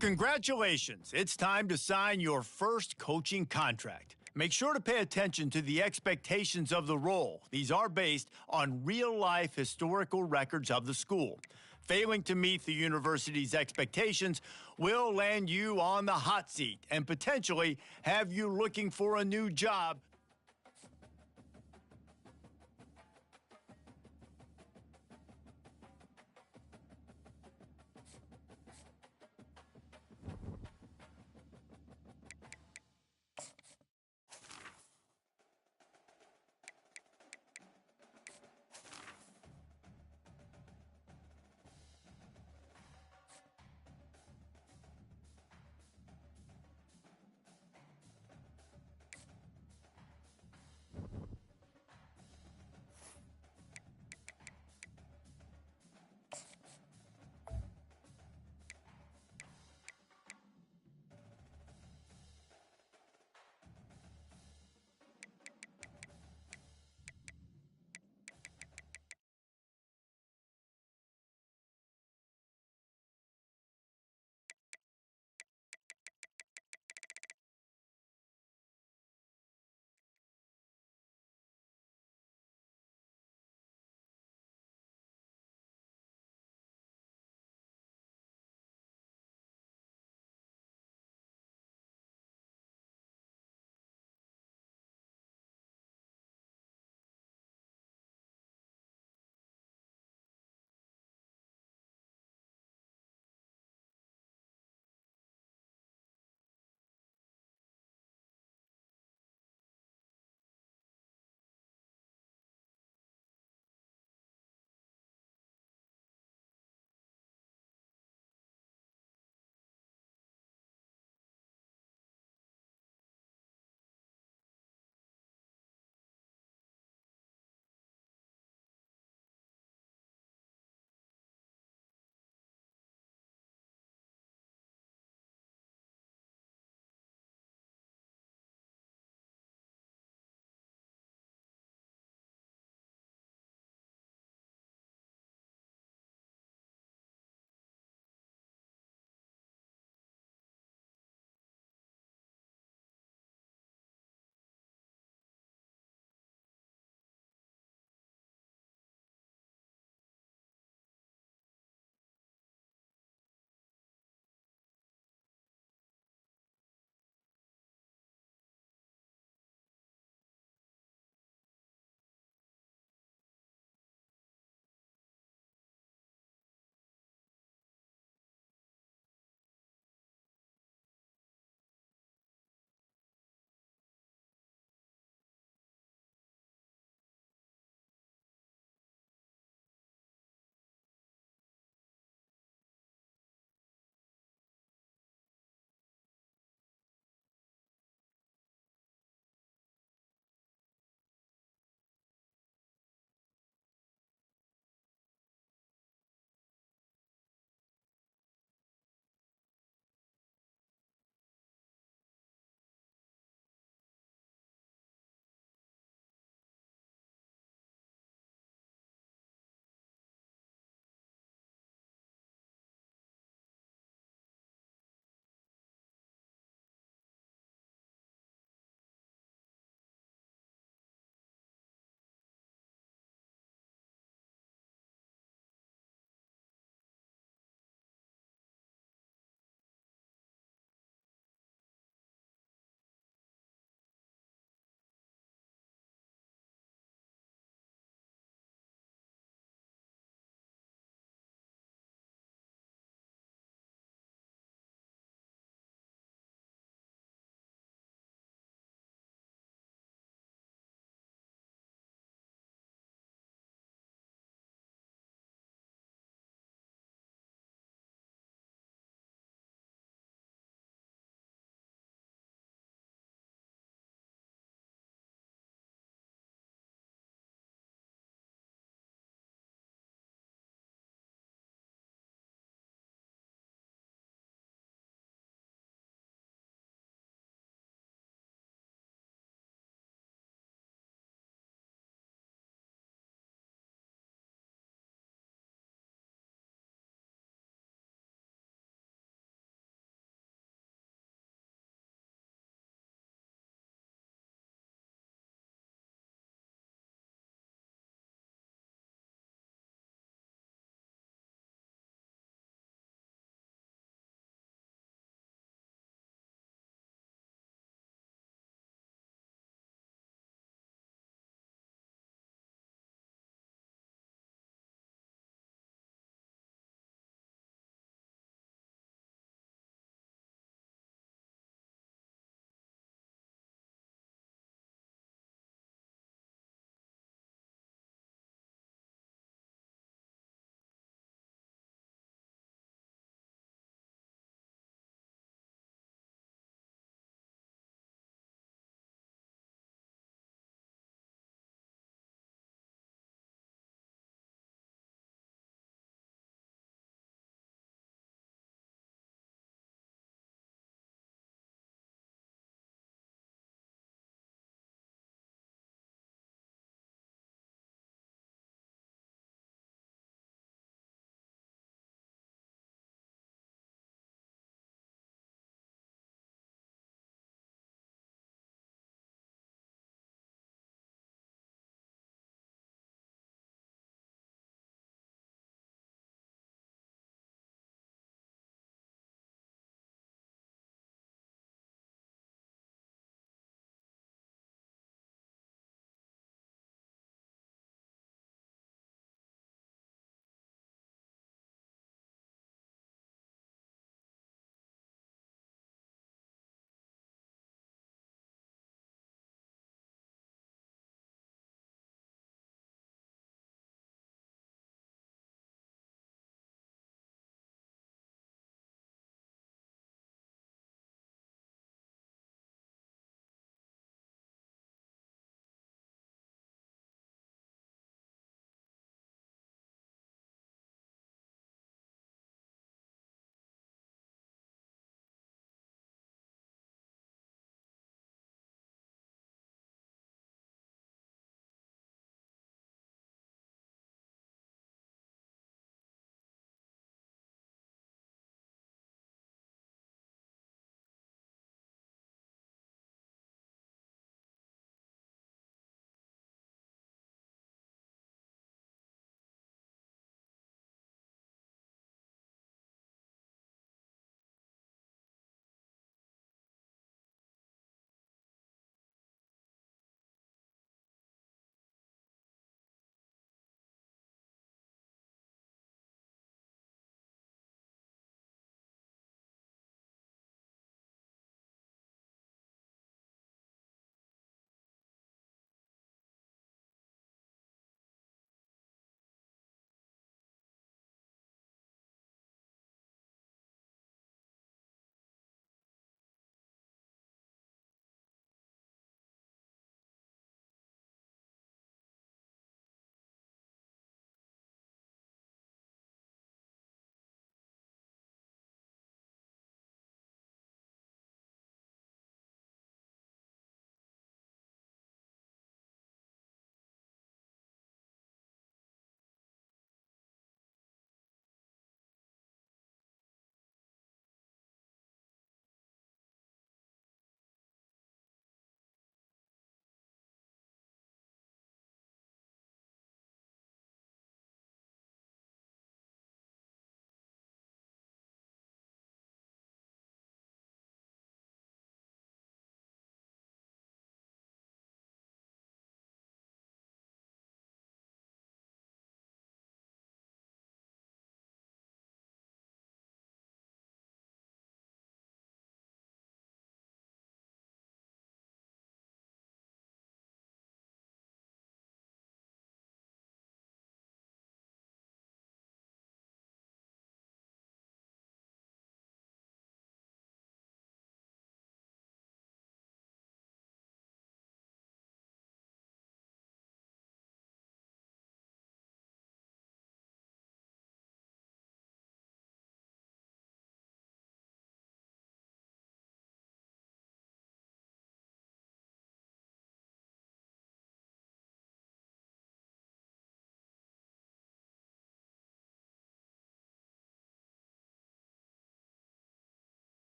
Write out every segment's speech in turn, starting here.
Congratulations! It's time to sign your first coaching contract. Make sure to pay attention to the expectations of the role. These are based on real-life historical records of the school. Failing to meet the university's expectations will land you on the hot seat and potentially have you looking for a new job.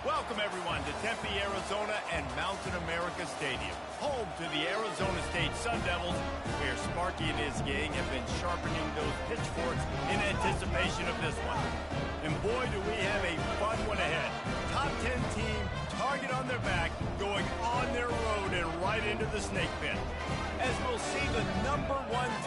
Welcome, everyone, to Tempe, Arizona and Mountain America Stadium, home to the Arizona State Sun Devils, where Sparky and his gang have been sharpening those pitchforks in anticipation of this one. And boy, do we have a fun one ahead. Top 10 team, target on their back, going on their road and right into the snake pit. As we'll see the #1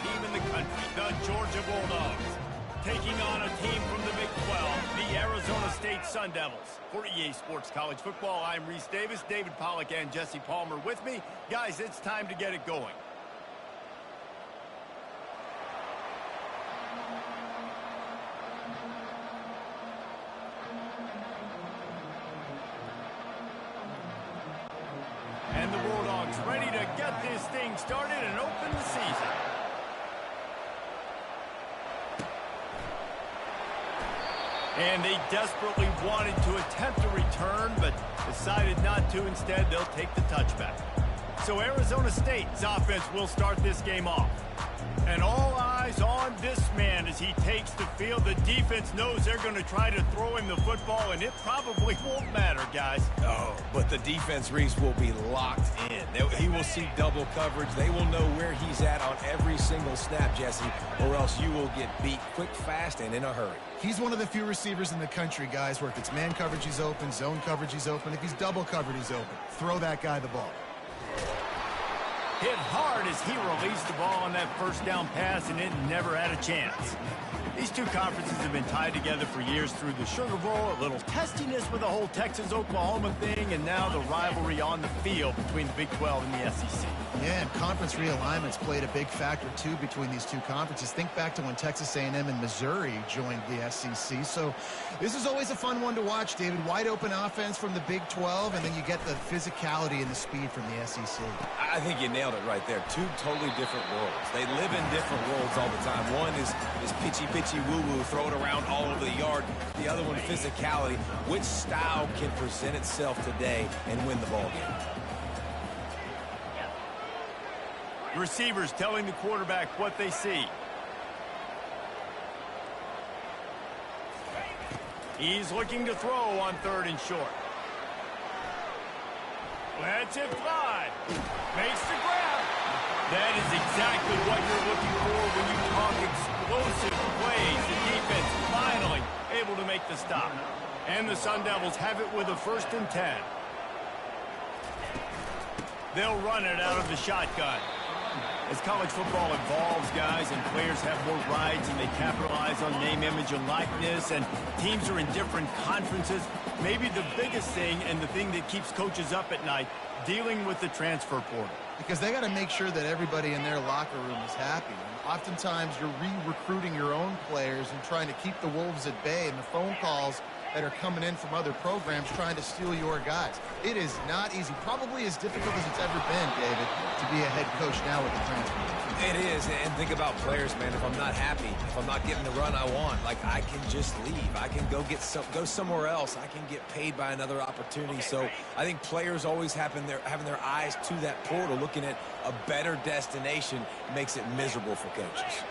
team in the country, the Georgia Bulldogs, taking on a team from the Big 12, the Arizona State Sun Devils. For EA Sports College Football, I'm Reese Davis, David Pollack, and Jesse Palmer with me. Guys, it's time to get it going. And the Bulldogs ready to get this thing started and open the season. And they desperately wanted to attempt a return, but decided not to. Instead, they'll take the touchback. So Arizona State's offense will start this game off. And all eyes on this man as he takes the field. The defense knows they're going to try to throw him the football, and it probably won't matter, guys. Oh, but the defense, Reese, will be locked in. He will see double coverage. They will know where he's at on every single snap, Jesse, or else you will get beat quick, fast, and in a hurry. He's one of the few receivers in the country, guys, where if it's man coverage, he's open, zone coverage, he's open. If he's double covered, he's open. Throw that guy the ball. Hit hard as he released the ball on that first down pass, and it never had a chance. These two conferences have been tied together for years through the Sugar Bowl, a little testiness with the whole Texas-Oklahoma thing, and now the rivalry on the field between the Big 12 and the SEC. Yeah, and conference realignments played a big factor, too, between these two conferences. Think back to when Texas A&M and Missouri joined the SEC. So this is always a fun one to watch, David. Wide open offense from the Big 12, and then you get the physicality and the speed from the SEC. I think you nailed it right there. Two totally different worlds. They live in different worlds all the time. One is pitchy woo-woo, throw it around all over the yard. The other one, physicality. Which style can present itself today and win the ball game? Receivers telling the quarterback what they see. He's looking to throw on 3rd and short. Lets it fly. Makes the grab. That is exactly what you're looking for when you talk explosive plays. The defense finally able to make the stop. And the Sun Devils have it with a 1st and 10. They'll run it out of the shotgun. As college football evolves, guys, and players have more rides and they capitalize on name, image, and likeness, and teams are in different conferences, maybe the biggest thing and the thing that keeps coaches up at night, dealing with the transfer portal. Because they got to make sure that everybody in their locker room is happy. And oftentimes you're re-recruiting your own players and trying to keep the wolves at bay, and the phone calls that are coming in from other programs trying to steal your guys. It is not easy. Probably as difficult as it's ever been, David, to be a head coach now with the transfer. It is, and think about players, man. If I'm not happy, if I'm not getting the run I want, like, I can just leave. I can go somewhere else. I can get paid by another opportunity. So I think players always having their eyes to that portal, looking at a better destination, makes it miserable for coaches.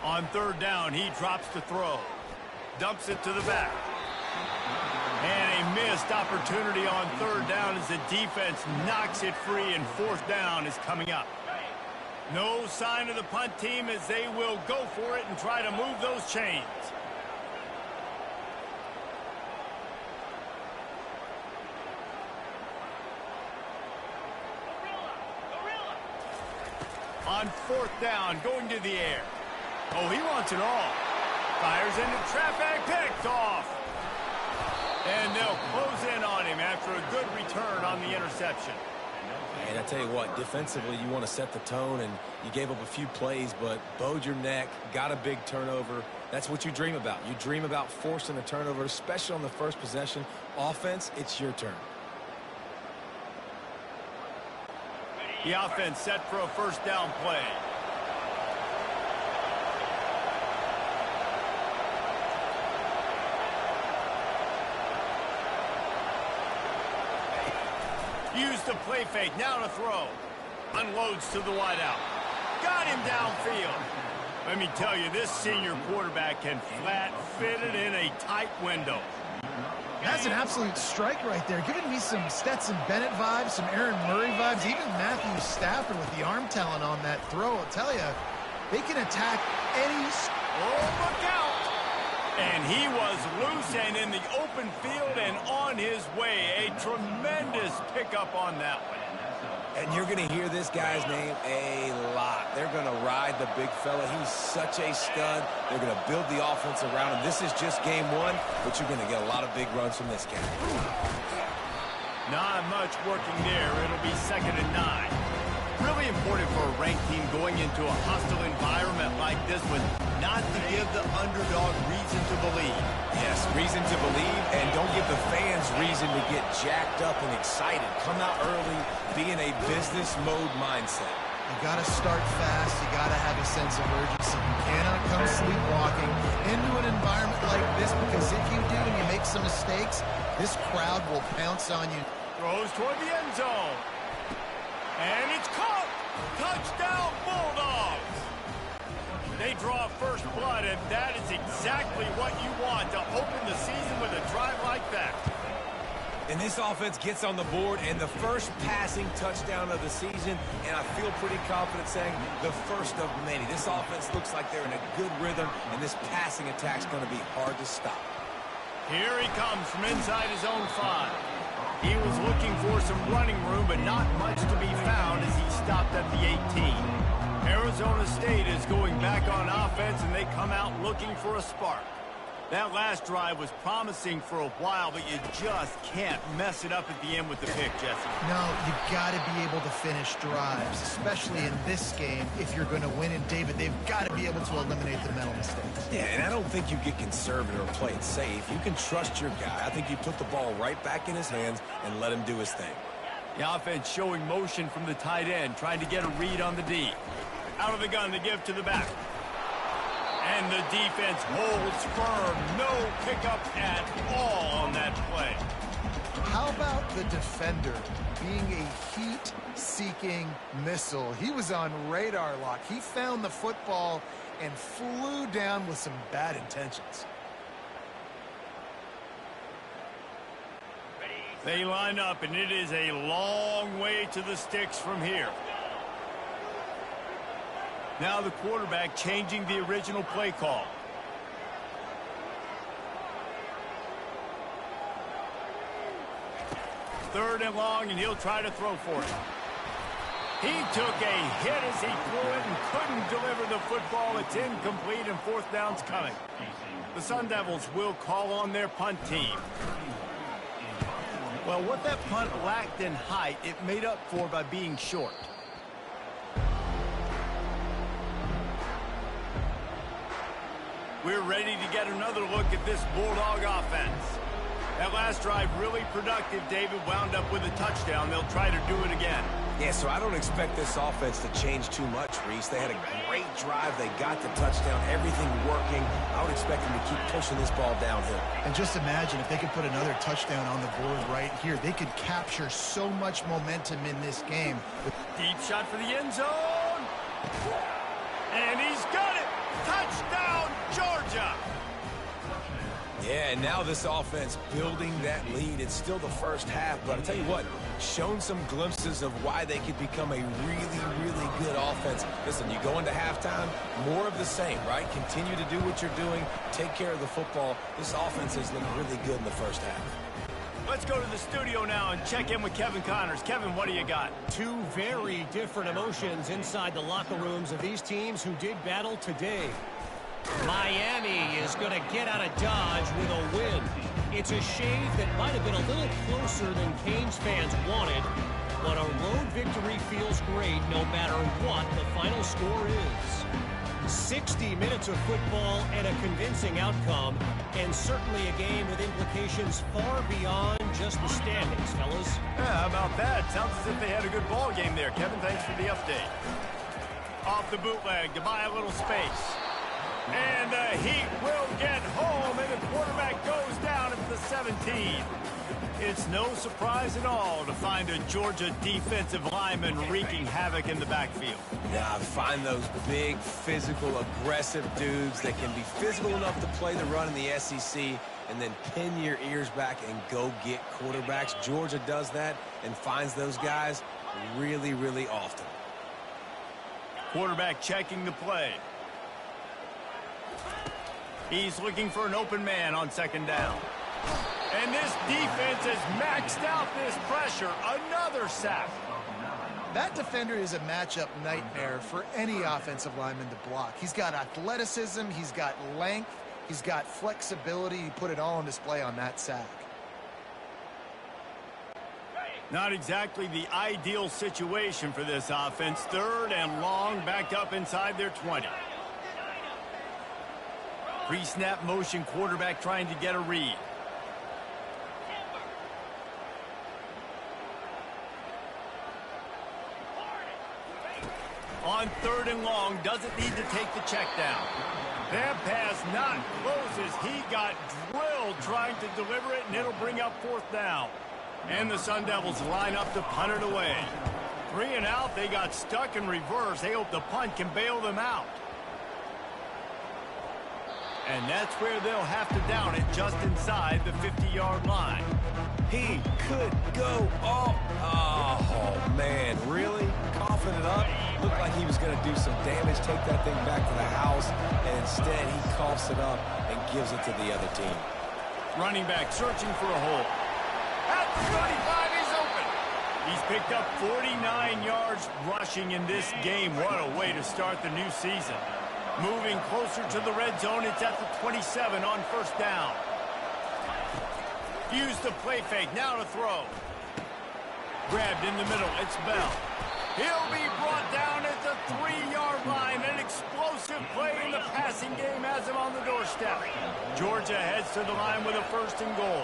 On 3rd down, he drops the throw. Dumps it to the back. And a missed opportunity on 3rd down as the defense knocks it free, and 4th down is coming up. No sign of the punt team as they will go for it and try to move those chains. On 4th down, going to the air. Oh, he wants it all. Fires into traffic, picked off. And they'll close in on him after a good return on the interception. And I tell you what, defensively, you want to set the tone, and you gave up a few plays, but bowed your neck, got a big turnover. That's what you dream about. You dream about forcing a turnover, especially on the first possession. Offense, it's your turn. The offense set for a 1st down play. the play fake. Now to throw. Unloads to the wideout. Got him downfield. Let me tell you, this senior quarterback can flat fit it in a tight window. That's an absolute strike right there. Giving me some Stetson Bennett vibes, some Aaron Murray vibes, even Matthew Stafford with the arm talent on that throw. I'll tell you, they can attack any... Oh, look out! And he was loose and in the open field and on his way. A tremendous pickup on that one. And you're going to hear this guy's name a lot. They're going to ride the big fella. He's such a stud. They're going to build the offense around him. This is just game one, but you're going to get a lot of big runs from this guy. Not much working there. It'll be 2nd and 9. Really important for a ranked team going into a hostile environment like this one, not to give the underdog reason to believe. Yes, reason to believe, and don't give the fans reason to get jacked up and excited. Come out early, be in a business mode mindset. You got to start fast. You got to have a sense of urgency. You cannot come sleepwalking into an environment like this, because if you do and you make some mistakes, this crowd will pounce on you. Throws toward the end zone. And it's caught! Touchdown, Bulldogs! They draw first blood, and that is exactly what you want to open the season with a drive like that. And this offense gets on the board, and the first passing touchdown of the season, and I feel pretty confident saying the first of many. This offense looks like they're in a good rhythm, and this passing attack's going to be hard to stop. Here he comes from inside his own 5. He was looking for some running room, but not much to be found as he stopped at the 18. Arizona State is going back on offense, and they come out looking for a spark. That last drive was promising for a while, but you just can't mess it up at the end with the pick, Jesse. No, you got to be able to finish drives, especially in this game. If you're going to win, and David, they've got to be able to eliminate the mental mistakes. Yeah, and I don't think you get conservative or play it safe. You can trust your guy. I think you put the ball right back in his hands and let him do his thing. The offense showing motion from the tight end, trying to get a read on the D. Out of the gun to give to the back. And the defense holds firm. No pickup at all on that play. How about the defender being a heat-seeking missile? He was on radar lock. He found the football and flew down with some bad intentions. They line up, and it is a long way to the sticks from here. Now the quarterback changing the original play call. Third and long, and he'll try to throw for it. He took a hit as he threw it and couldn't deliver the football. It's incomplete, and 4th down's coming. The Sun Devils will call on their punt team. Well, what that punt lacked in height, it made up for by being short. We're ready to get another look at this Bulldog offense. That last drive really productive. David wound up with a touchdown. They'll try to do it again. Yeah, so I don't expect this offense to change too much, Reese. They had a great drive. They got the touchdown. Everything working. I would expect them to keep pushing this ball downhill. And just imagine if they could put another touchdown on the board right here. They could capture so much momentum in this game. Deep shot for the end zone. And he's got it. Touchdown, Georgia. Yeah, and now this offense building that lead. It's still the first half, but I'll tell you what, shown some glimpses of why they could become a really, really good offense. Listen, you go into halftime, more of the same, right? Continue to do what you're doing, take care of the football. This offense has looked really good in the first half. Let's go to the studio now and check in with Kevin Connors. Kevin, what do you got? Two very different emotions inside the locker rooms of these teams who did battle today. Miami is going to get out of Dodge with a win. It's a shave that might have been a little closer than Canes fans wanted, but a road victory feels great no matter what the final score is. 60 minutes of football and a convincing outcome, and certainly a game with implications far beyond just the standings, fellas. Yeah, how about that? Sounds as if they had a good ball game there. Kevin, thanks for the update. Off the bootleg to buy a little space. And the Heat will get home, and the quarterback goes down at the 17. It's no surprise at all to find a Georgia defensive lineman wreaking havoc in the backfield. Yeah, find those big, physical, aggressive dudes that can be physical enough to play the run in the SEC and then pin your ears back and go get quarterbacks. Georgia does that and finds those guys really, really often. Quarterback checking the play. He's looking for an open man on second down. And this defense has maxed out this pressure. Another sack. That defender is a matchup nightmare for any offensive lineman to block. He's got athleticism, he's got length, he's got flexibility. He put it all on display on that sack. Not exactly the ideal situation for this offense. Third and long, backed up inside their 20. Pre-snap motion, quarterback trying to get a read. On third and long, doesn't need to take the check down. That pass not closes. He got drilled trying to deliver it, and it'll bring up fourth down. And the Sun Devils line up to punt it away. 3 and out, they got stuck in reverse. They hope the punt can bail them out. And that's where they'll have to down it just inside the 50-yard line. He could go all. Oh, man, really? Coughing it up? Looked like he was going to do some damage, take that thing back to the house, and instead he coughs it up and gives it to the other team. Running back searching for a hole. At the 35, he's open. He's picked up 49 yards rushing in this game. What a way to start the new season. Moving closer to the red zone, it's at the 27 on first down. Use the play fake, now to throw. Grabbed in the middle, it's Bell. He'll be brought down at the 3-yard line. An explosive play in the passing game has him on the doorstep. Georgia heads to the line with a first and goal.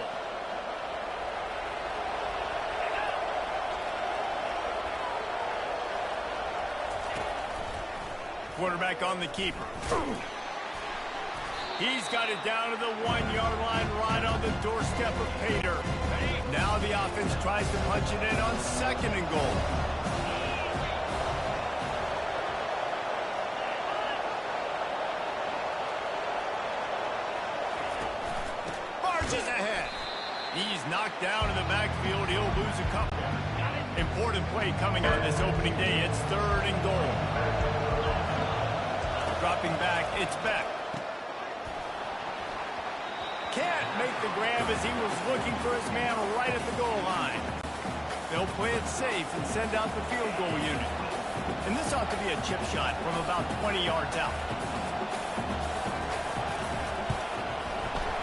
Quarterback on the keeper. He's got it down to the 1-yard line right on the doorstep of Pater. Now the offense tries to punch it in on second and goal. Barges ahead. He's knocked down in the backfield. He'll lose a couple. Important play coming on this opening day. It's third and goal. Dropping back, it's Beck. Can't make the grab as he was looking for his man right at the goal line. They'll play it safe and send out the field goal unit. And this ought to be a chip shot from about 20 yards out.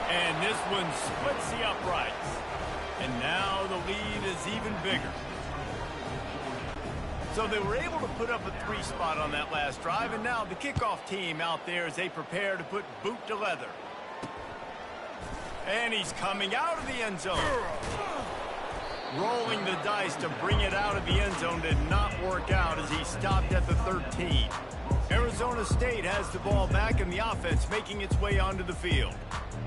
And this one splits the uprights. And now the lead is even bigger. So they were able to put up a 3 spot on that last drive, and now the kickoff team out there as they prepare to put boot to leather. And he's coming out of the end zone. Rolling the dice to bring it out of the end zone did not work out as he stopped at the 13. Arizona State has the ball back and the offense making its way onto the field.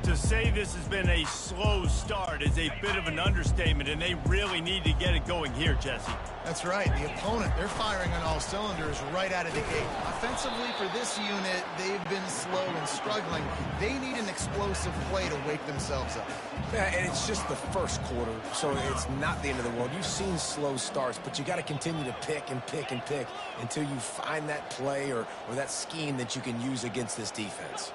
To say this has been a slow start is a bit of an understatement, and they really need to get it going here, Jesse. That's right. The opponent, they're firing on all cylinders right out of the gate. Offensively, for this unit, they've been slow and struggling. They need an explosive play to wake themselves up. Yeah, and it's just the first quarter, so it's not the end of the world. You've seen slow starts, but you got to continue to pick and pick and pick until you find that play or that scheme that you can use against this defense.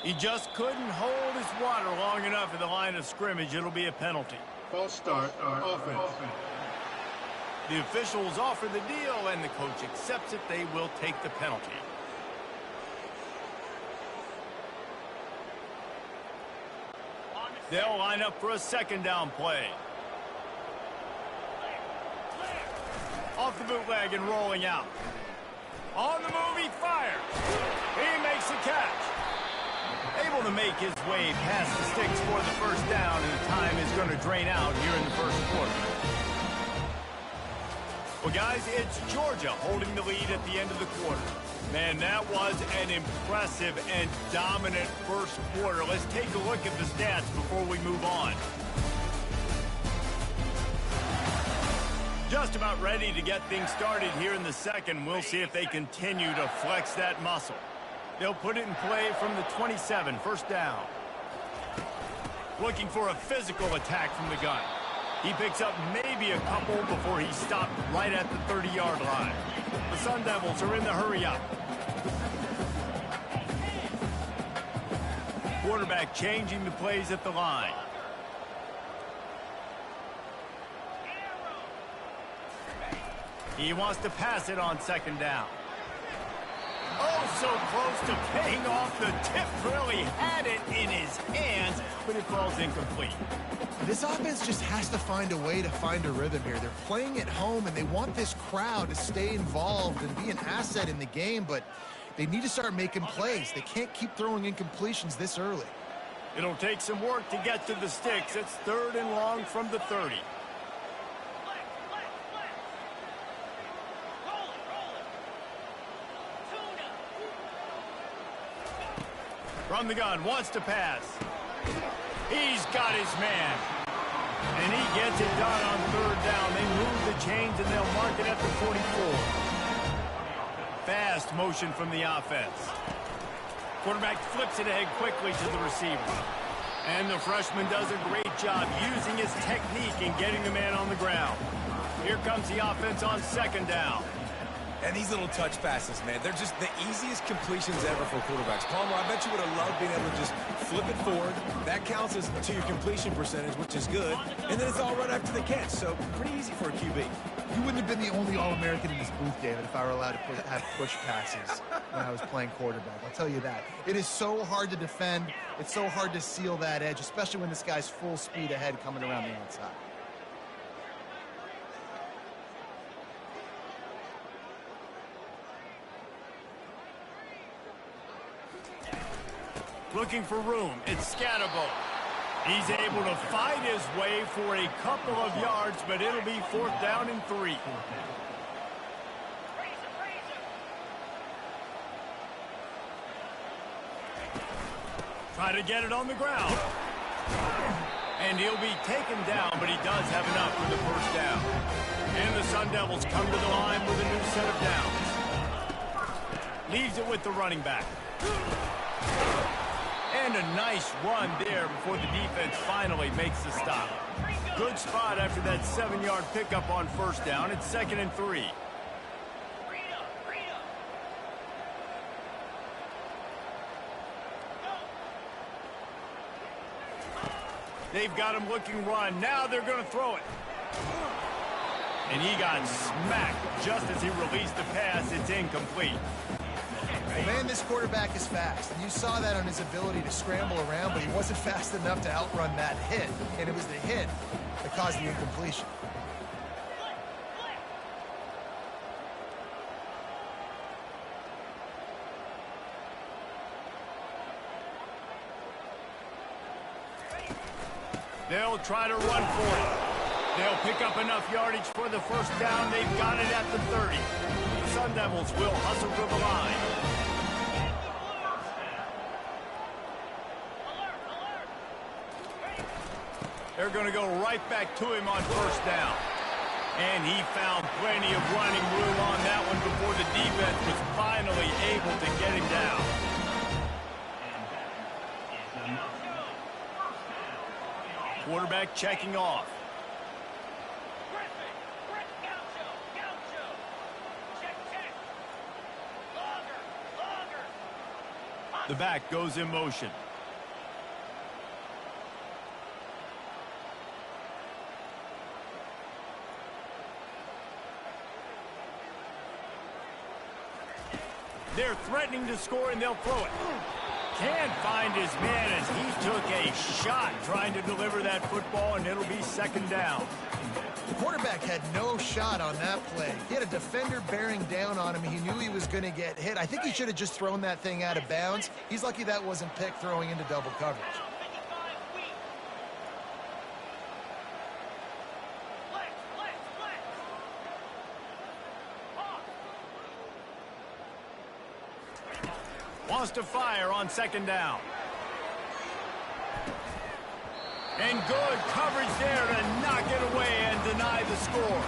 He just couldn't hold his water long enough at the line of scrimmage. It'll be a penalty. False start, offense. The officials offer the deal, and the coach accepts it. They will take the penalty. They'll line up for a second down play. Off the bootleg and rolling out. On the move, he fires. He makes the catch. Able to make his way past the sticks for the first down, and the time is going to drain out here in the first quarter. Well, guys, it's Georgia holding the lead at the end of the quarter. Man, that was an impressive and dominant first quarter. Let's take a look at the stats before we move on. Just about ready to get things started here in the second. We'll see if they continue to flex that muscle. They'll put it in play from the 27, first down. Looking for a physical attack from the gun. He picks up maybe a couple before he stopped right at the 30-yard line. The Sun Devils are in the hurry-up. Quarterback changing the plays at the line. He wants to pass it on second down. Oh, so close to paying off. The tip really had it in his hands, but it falls incomplete. This offense just has to find a way to find a rhythm here. They're playing at home, and they want this crowd to stay involved and be an asset in the game, but they need to start making plays. They can't keep throwing incompletions this early. It'll take some work to get to the sticks. It's 3rd and long from the 30. From the gun, wants to pass. He's got his man. And he gets it done on 3rd down. They move the chains and they'll mark it at the 44. Fast motion from the offense. Quarterback flips it ahead quickly to the receiver. And the freshman does a great job using his technique and getting the man on the ground. Here comes the offense on 2nd down. And these little touch passes, man, they're just the easiest completions ever for quarterbacks. Palmer, I bet you would have loved being able to just flip it forward. That counts as to your completion percentage, which is good. And then it's all right after the catch, so pretty easy for a QB. You wouldn't have been the only All-American in this booth, David, if I were allowed to have push passes when I was playing quarterback. I'll tell you that. It is so hard to defend. It's so hard to seal that edge, especially when this guy's full speed ahead coming around the outside. Looking for room. It's Scatterbo. He's able to fight his way for a couple of yards, but it'll be 4th down and 3. Try to get it on the ground. And he'll be taken down, but he does have enough for the first down. And the Sun Devils come to the line with a new set of downs. Leaves it with the running back. And a nice run there before the defense finally makes the stop. Good spot after that 7-yard pickup on first down. It's 2nd and 3. They've got him looking run. Now they're going to throw it. And he got smacked just as he released the pass. It's incomplete. Well, man, this quarterback is fast. And you saw that on his ability to scramble around, but he wasn't fast enough to outrun that hit. And it was the hit that caused the incompletion. They'll try to run for it. They'll pick up enough yardage for the first down. They've got it at the 30. The Sun Devils will hustle to the line. They're going to go right back to him on first down. And he found plenty of running room on that one before the defense was finally able to get him down. Quarterback checking off. The back goes in motion. They're threatening to score, and they'll throw it. Can't find his man as he took a shot trying to deliver that football, and it'll be 2nd down. The quarterback had no shot on that play. He had a defender bearing down on him. He knew he was going to get hit. I think he should have just thrown that thing out of bounds. He's lucky that wasn't picked throwing into double coverage. Wants to fire on second down. And good coverage there to knock it away and deny the score.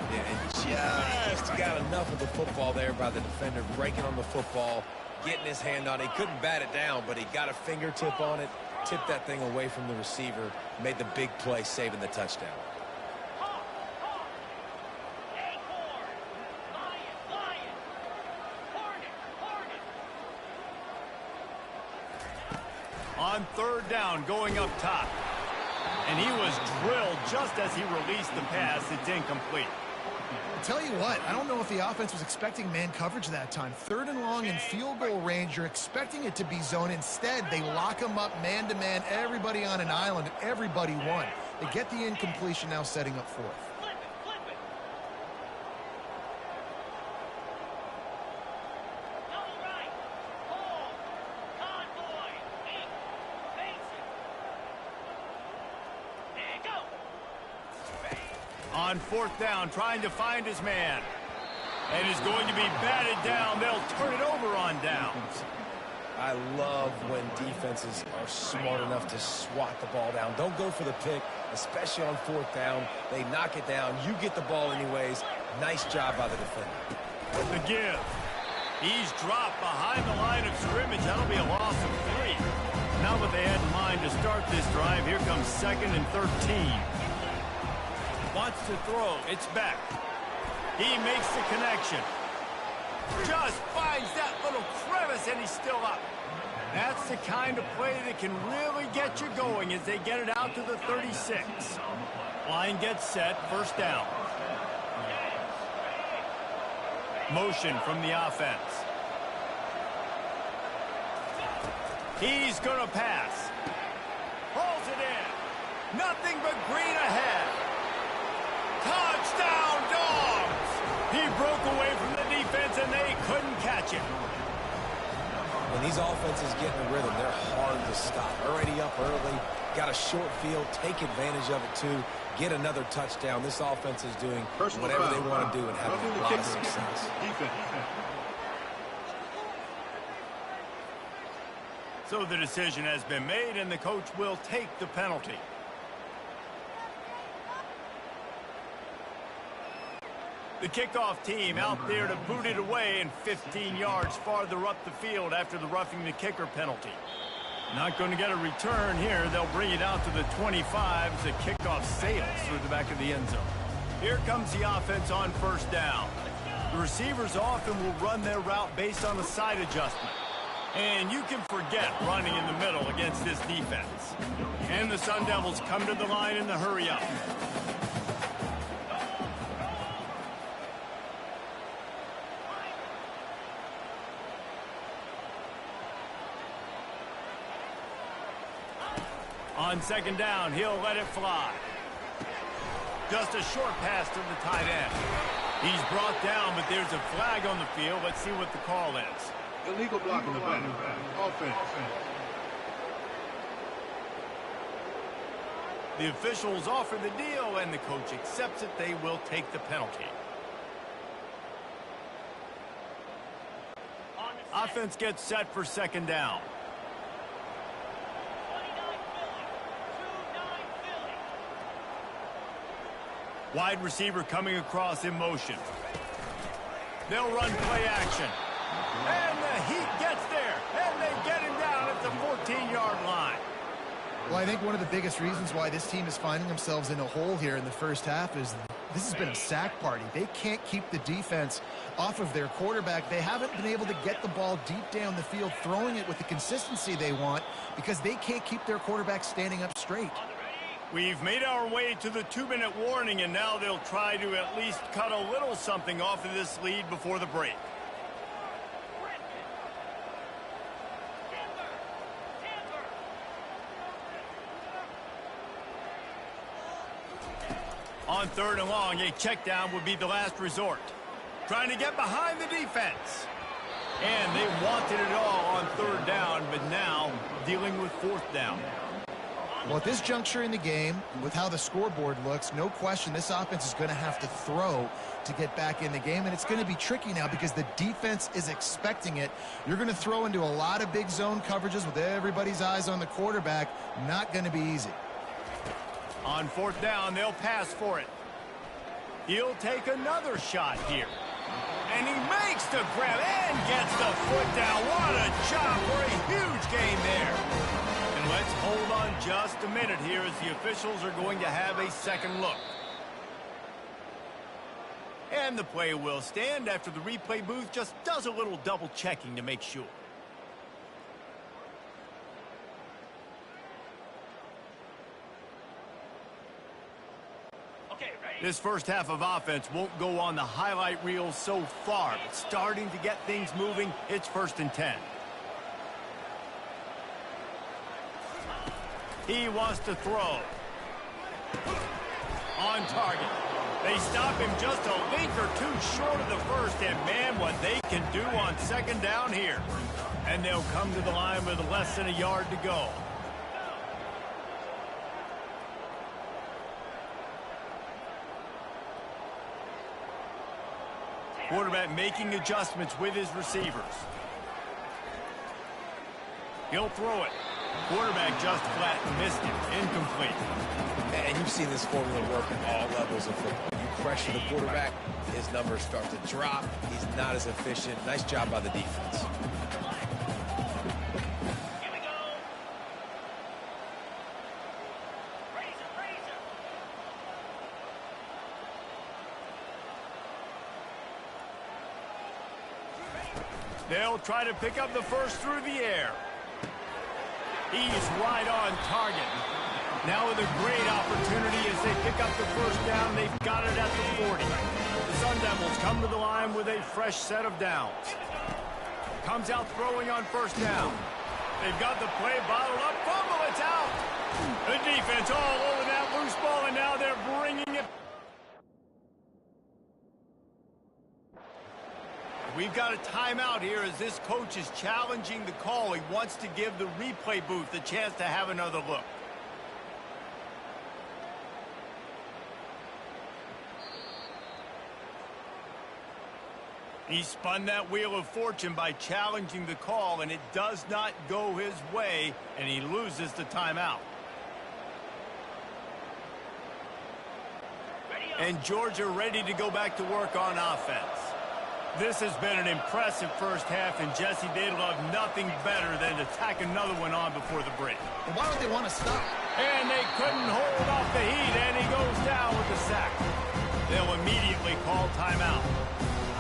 Yeah, and just got enough of the football there by the defender, breaking on the football, getting his hand on it. He couldn't bat it down, but he got a fingertip on it, tipped that thing away from the receiver, made the big play, saving the touchdown. On third down, going up top. And he was drilled just as he released the pass. It's incomplete. I'll tell you what, I don't know if the offense was expecting man coverage that time. Third and long in field goal range, you're expecting it to be zone. Instead, they lock him up man-to-man, everybody on an island, and everybody won. They get the incompletion, now setting up fourth. On fourth down, trying to find his man. And is going to be batted down. They'll turn it over on downs. I love when defenses are smart enough to swat the ball down. Don't go for the pick, especially on fourth down. They knock it down. You get the ball anyways. Nice job by the defender. The give. He's dropped behind the line of scrimmage. That'll be a loss of 3. Not what they had in mind to start this drive. Here comes 2nd and 13. Wants to throw. It's back. He makes the connection. Just finds that little crevice, and he's still up. That's the kind of play that can really get you going as they get it out to the 36. Line gets set. First down. Motion from the offense. He's going to pass. Pulls it in. Nothing but green ahead. Touchdown, Dogs! He broke away from the defense, and they couldn't catch him. When these offenses get in a rhythm, they're hard to stop. Already up early, got a short field, take advantage of it too, get another touchdown. This offense is doing whatever they want to do and having a lot of success. So the decision has been made, and the coach will take the penalty. The kickoff team out there to boot it away and 15 yards farther up the field after the roughing the kicker penalty. Not going to get a return here. They'll bring it out to the 25 as the kickoff sails through the back of the end zone. Here comes the offense on first down. The receivers often will run their route based on a side adjustment. And you can forget running in the middle against this defense. And the Sun Devils come to the line in the hurry up. On second down, he'll let it fly. Just a short pass to the tight end. He's brought down, but there's a flag on the field. Let's see what the call is. Illegal block in the back. Offense. The officials offer the deal, and the coach accepts it. They will take the penalty. Offense gets set for second down. Wide receiver coming across in motion. They'll run play action. And the Heat gets there, and they get him down at the 14-yard line. Well, I think one of the biggest reasons why this team is finding themselves in a hole here in the first half is this has been a sack party. They can't keep the defense off of their quarterback. They haven't been able to get the ball deep down the field, throwing it with the consistency they want because they can't keep their quarterback standing up straight. We've made our way to the 2-minute warning, and now they'll try to at least cut a little something off of this lead before the break. On third and long, a check down would be the last resort. Trying to get behind the defense. And they wanted it all on third down, but now dealing with fourth down. Well, at this juncture in the game, with how the scoreboard looks, no question this offense is going to have to throw to get back in the game, and it's going to be tricky now because the defense is expecting it. You're going to throw into a lot of big zone coverages with everybody's eyes on the quarterback. Not going to be easy. On fourth down, they'll pass for it. He'll take another shot here. And he makes the grab and gets the foot down. What a job for a huge gain there. And let's hold on just a minute here as the officials are going to have a second look. And the play will stand after the replay booth just does a little double checking to make sure. This first half of offense won't go on the highlight reel so far, but starting to get things moving, it's 1st and 10. He wants to throw. On target. They stop him just a link or two short of the first, and man, what they can do on second down here. And they'll come to the line with less than a yard to go. Quarterback making adjustments with his receivers. He'll throw it. Quarterback just flat missed it. Incomplete. And you've seen this formula work at all levels of football. You pressure the quarterback, his numbers start to drop. He's not as efficient. Nice job by the defense. They'll try to pick up the first through the air. He's right on target. Now with a great opportunity as they pick up the first down. They've got it at the 40. The Sun Devils come to the line with a fresh set of downs. Comes out throwing on first down. They've got the play bottled up. Fumble, it's out. The defense all over that loose ball, and now they're bringing it. We've got a timeout here as this coach is challenging the call. He wants to give the replay booth a chance to have another look. He spun that wheel of fortune by challenging the call, and it does not go his way, and he loses the timeout. And Georgia ready to go back to work on offense. This has been an impressive first half, and Jesse, they'd love nothing better than to tack another one on before the break. Well, why would they want to stop? And they couldn't hold off the heat, and he goes down with the sack. They'll immediately call timeout.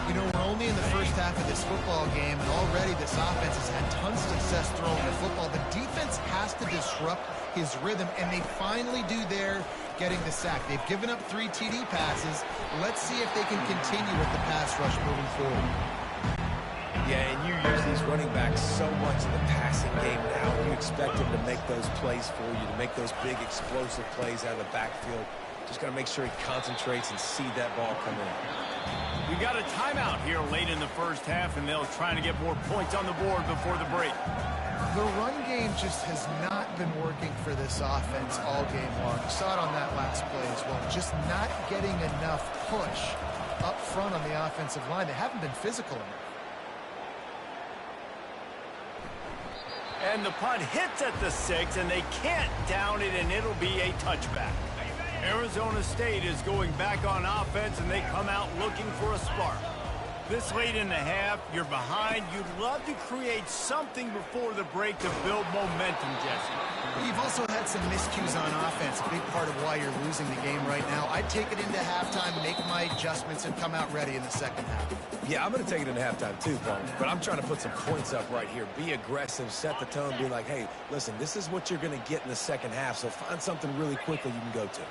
You know, we're only in the first half of this football game, and already this offense has had tons of success throwing the football. The defense has to disrupt his rhythm, and they finally do there, getting the sack. They've given up 3 TD passes. Let's see if they can continue with the pass rush moving forward. Yeah, and you use these running backs so much in the passing game now. You expect them to make those plays for you, to make those big explosive plays out of the backfield. Just got to make sure he concentrates and see that ball come in. We got a timeout here late in the first half, and they'll try to get more points on the board before the break. The run game just has not been working for this offense all game long. You saw it on that last play as well. Just not getting enough push up front on the offensive line. They haven't been physical enough. And the punt hits at the 6, and they can't down it, and it'll be a touchback. Arizona State is going back on offense, and they come out looking for a spark. This late in the half, you're behind. You'd love to create something before the break to build momentum, Jesse. You've also had some miscues on offense, a big part of why you're losing the game right now. I'd take it into halftime, make my adjustments, and come out ready in the second half. Yeah, I'm going to take it into halftime too, Paul. But I'm trying to put some points up right here. Be aggressive, set the tone, be like, hey, listen, this is what you're going to get in the second half, so find something really quickly you can go to.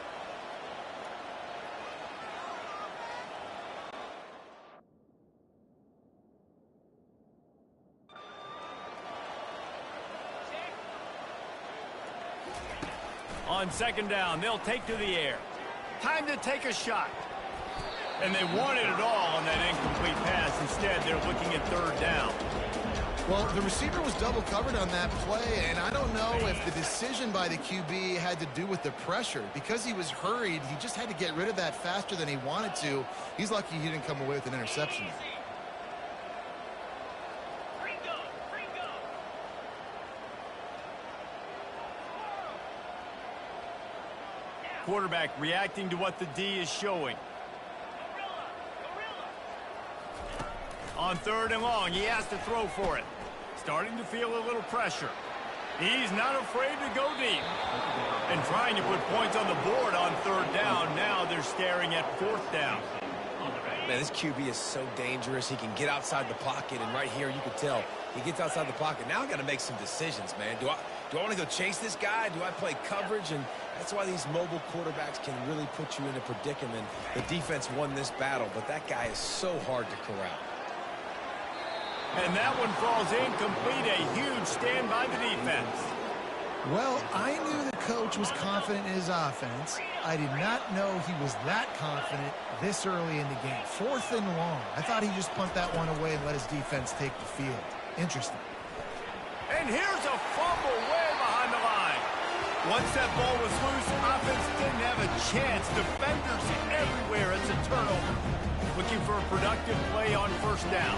On second down, they'll take to the air. Time to take a shot. And they wanted it all on that incomplete pass. Instead, they're looking at third down. Well, the receiver was double covered on that play, and I don't know if the decision by the QB had to do with the pressure. Because he was hurried, he just had to get rid of that faster than he wanted to. He's lucky he didn't come away with an interception. Quarterback reacting to what the D is showing. On 3rd and long, he has to throw for it. Starting to feel a little pressure. He's not afraid to go deep. And trying to put points on the board on 3rd down. Now they're staring at 4th down. Man, this QB is so dangerous. He can get outside the pocket, and right here you can tell he gets outside the pocket. Now I got to make some decisions, man. Do I want to go chase this guy? Do I play coverage? And that's why these mobile quarterbacks can really put you in a predicament. The defense won this battle, but that guy is so hard to corral. And that one falls incomplete. A huge stand by the defense. Well, I knew the coach was confident in his offense. I did not know he was that confident this early in the game. 4th and long. I thought he'd just punt that one away and let his defense take the field. Interesting. And here's a fumble way behind the line. Once that ball was loose, offense didn't have a chance. Defenders everywhere. It's a turnover. Looking for a productive play on 1st down.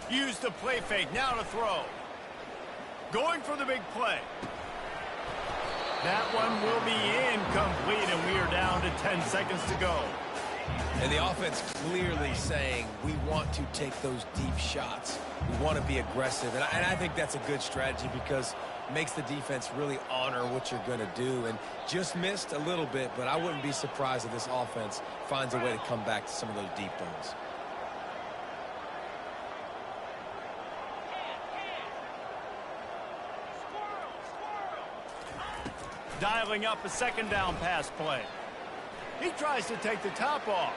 Use the play fake, now to throw. Going for the big play. That one will be incomplete, and we are down to 10 seconds to go. And the offense clearly saying, we want to take those deep shots. We want to be aggressive. And I think that's a good strategy because it makes the defense really honor what you're going to do. And just missed a little bit, but I wouldn't be surprised if this offense finds a way to come back to some of those deep ones. Dialing up a 2nd down pass play. He tries to take the top off.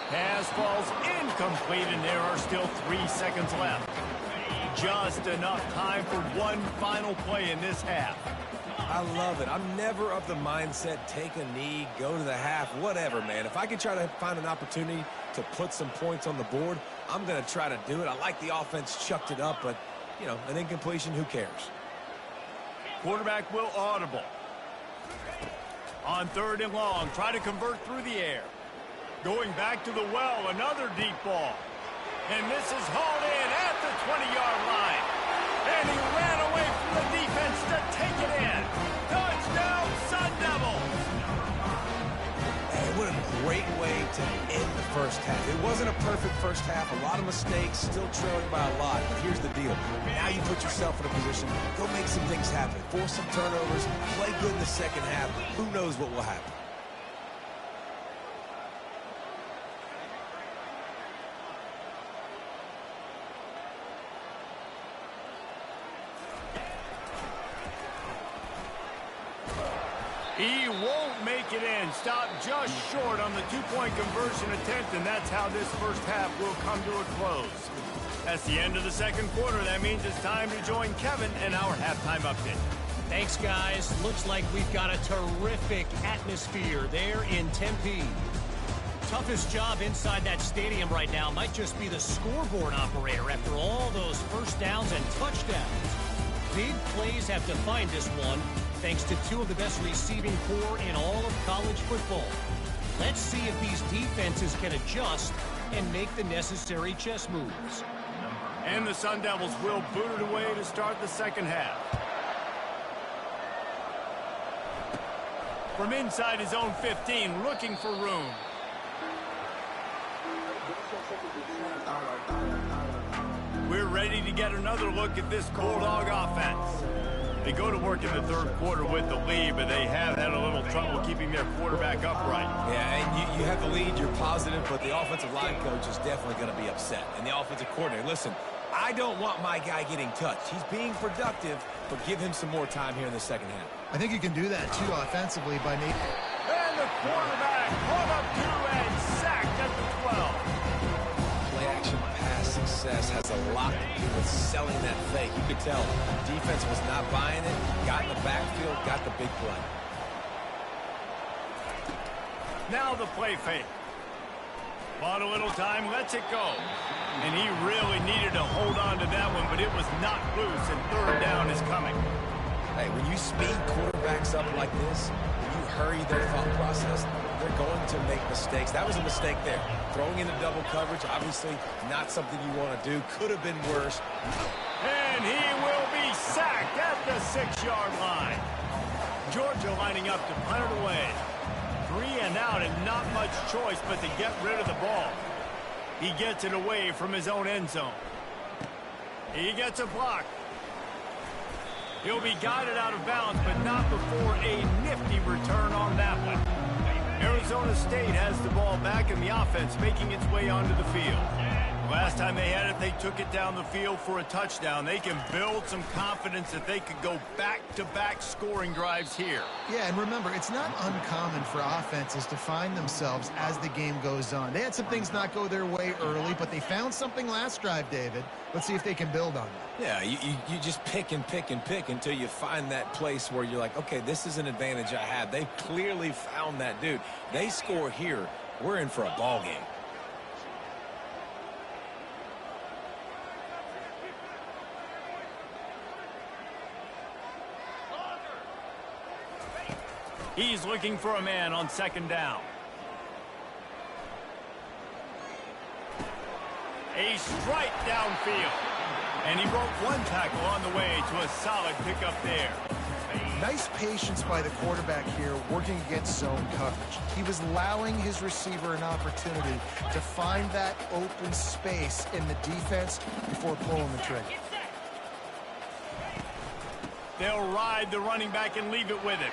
Pass falls incomplete, and there are still 3 seconds left. Just enough time for one final play in this half. I love it. I'm never of the mindset, take a knee, go to the half, whatever, man. If I can try to find an opportunity to put some points on the board, I'm going to try to do it. I like the offense chucked it up, but, you know, an incompletion, who cares? Quarterback will audible. On 3rd and long, try to convert through the air. Going back to the well, another deep ball. And this is hauled in at the 20-yard line. And he ran away from the defense to take it in. Touchdown, Sun Devils! Hey, what a great way to end the 1st half. It wasn't a perfect 1st half. A lot of mistakes, still trailing by a lot. But here's the deal. Now you put yourself in a position, go make some things happen. Force some turnovers, play good in the 2nd half. Who knows what will happen? He won't make it in. Stopped just short on the 2-point conversion attempt, and that's how this 1st half will come to a close. That's the end of the 2nd quarter. That means it's time to join Kevin and our halftime update. Thanks, guys. Looks like we've got a terrific atmosphere there in Tempe. Toughest job inside that stadium right now might just be the scoreboard operator after all those 1st downs and touchdowns. Big plays have defined this one, thanks to 2 of the best receiving corps in all of college football. Let's see if these defenses can adjust and make the necessary chess moves. And the Sun Devils will boot it away to start the 2nd half. From inside his own 15, looking for room. We're ready to get another look at this Bulldog offense. They go to work in the 3rd quarter with the lead, but they have had a little trouble keeping their quarterback upright. Yeah, and you have the lead, you're positive, but the offensive line coach is definitely going to be upset. And the offensive coordinator, listen, I don't want my guy getting touched. He's being productive, but give him some more time here in the 2nd half. I think you can do that, too, offensively by Nate. And the quarterback pulled up 2 and sacked at the 12. Play action pass success. success has a lot to do with selling that fake. You could tell defense was not buying it, got in the backfield, got the big play. Now the play fake. Bought a little time, lets it go. And he really needed to hold on to that one, but it was knocked loose, and third down is coming. Hey, when you speed quarterbacks up like this, when you hurry their thought process, they're going to make mistakes. That was a mistake there. Throwing into double coverage, obviously not something you want to do. Could have been worse. And he will be sacked at the 6-yard line. Georgia lining up to punt it away. 3 and out and not much choice but to get rid of the ball. He gets it away from his own end zone. He gets a block. He'll be guided out of bounds, but not before a nifty return on that one. Arizona State has the ball back in the offense, making its way onto the field. Last time they had it, they took it down the field for a touchdown. They can build some confidence that they could go back-to-back scoring drives here. Yeah, and remember, it's not uncommon for offenses to find themselves as the game goes on. They had some things not go their way early, but they found something last drive, David. Let's see if they can build on that. Yeah, you just pick and pick and pick until you find that place where you're like, okay, this is an advantage I have. They clearly found that dude. They score here, we're in for a ball game. He's looking for a man on second down. A strike downfield. And he broke one tackle on the way to a solid pickup there. Nice patience by the quarterback here working against zone coverage. He was allowing his receiver an opportunity to find that open space in the defense before pulling the trigger. They'll ride the running back and leave it with him.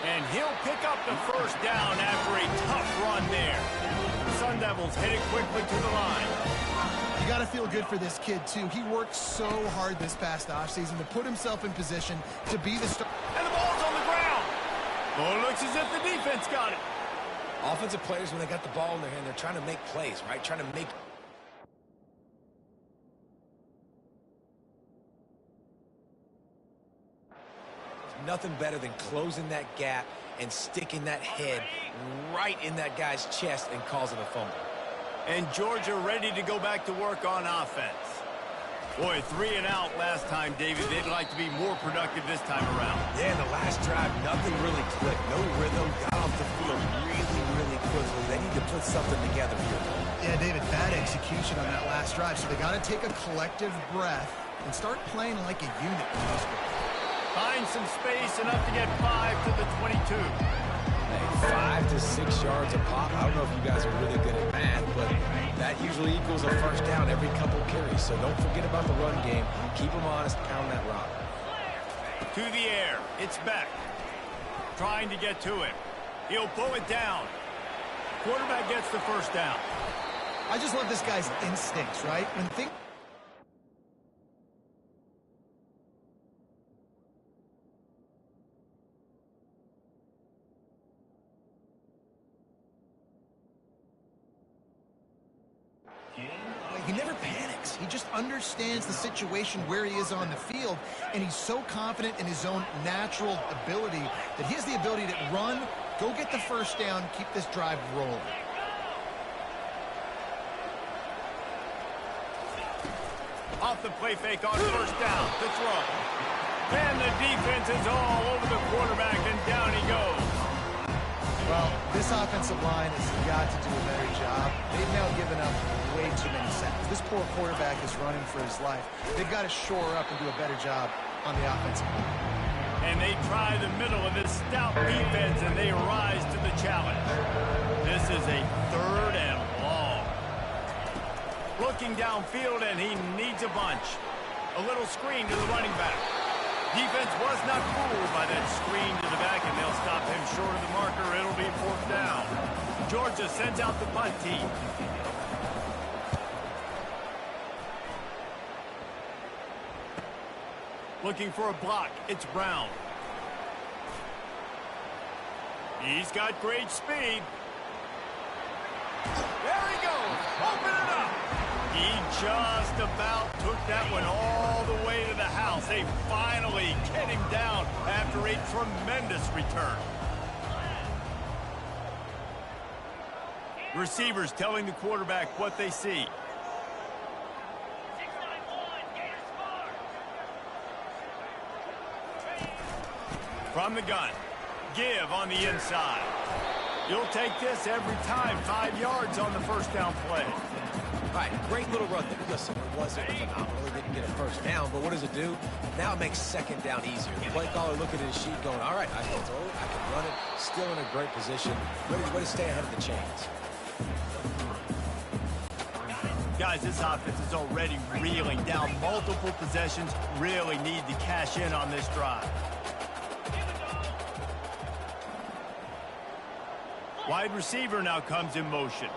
And he'll pick up the first down after a tough run there. Sun Devils headed quickly to the line. You got to feel good for this kid, too. He worked so hard this past offseason to put himself in position to be the star. And the ball's on the ground. Well, it looks as if the defense got it. Offensive players, when they got the ball in their hand, they're trying to make plays, right? Trying to make... Nothing better than closing that gap and sticking that head right in that guy's chest and causing a fumble. And Georgia ready to go back to work on offense. Boy, 3 and out last time, David. They'd like to be more productive this time around. Yeah, in the last drive, nothing really clicked. No rhythm, got off the field really quickly. They need to put something together here. Yeah, David, bad execution on that last drive. So they got to take a collective breath and start playing like a unit. Find some space, enough to get 5 to the 22. Hey, 5 to 6 yards a pop. I don't know if you guys are really good at math, but that usually equals a first down every couple carries. So don't forget about the run game. Keep them honest, pound that rock. To the air, it's Beck. Trying to get to him. He'll pull it down. Quarterback gets the first down. I just love this guy's instincts, right? When things... He never panics. He just understands the situation where he is on the field, and he's so confident in his own natural ability that he has the ability to run, go get the first down, keep this drive rolling. Off the play fake on first down to throw. And the defense is all over the quarterback, and down he goes. Well, this offensive line has got to do a better job. They've now given up way too many sacks. This poor quarterback is running for his life. They've got to shore up and do a better job on the offensive line. And they try the middle of this stout defense, and they rise to the challenge. This is a 3rd and long. Looking downfield, and he needs a bunch. A little screen to the running back. Defense was not fooled by that screen to the back, and they'll stop him short of the marker. It'll be 4th down. Georgia sends out the punt team. Looking for a block. It's Brown. He's got great speed. There he goes. Open it up. He just about took that one all the way to the house. They finally get him down after a tremendous return. Receivers telling the quarterback what they see. From the gun, give on the inside. You'll take this every time. 5 yards on the first down play. All right, great little run there. Listen, it wasn't phenomenal. It didn't get a first down, but what does it do? Now it makes second down easier. The play caller looking at his sheet going, all right, I can throw it, I can run it, still in a great position. Way to stay ahead of the chains. Guys, this offense is already reeling down multiple possessions. Really need to cash in on this drive. Wide receiver now comes in motion.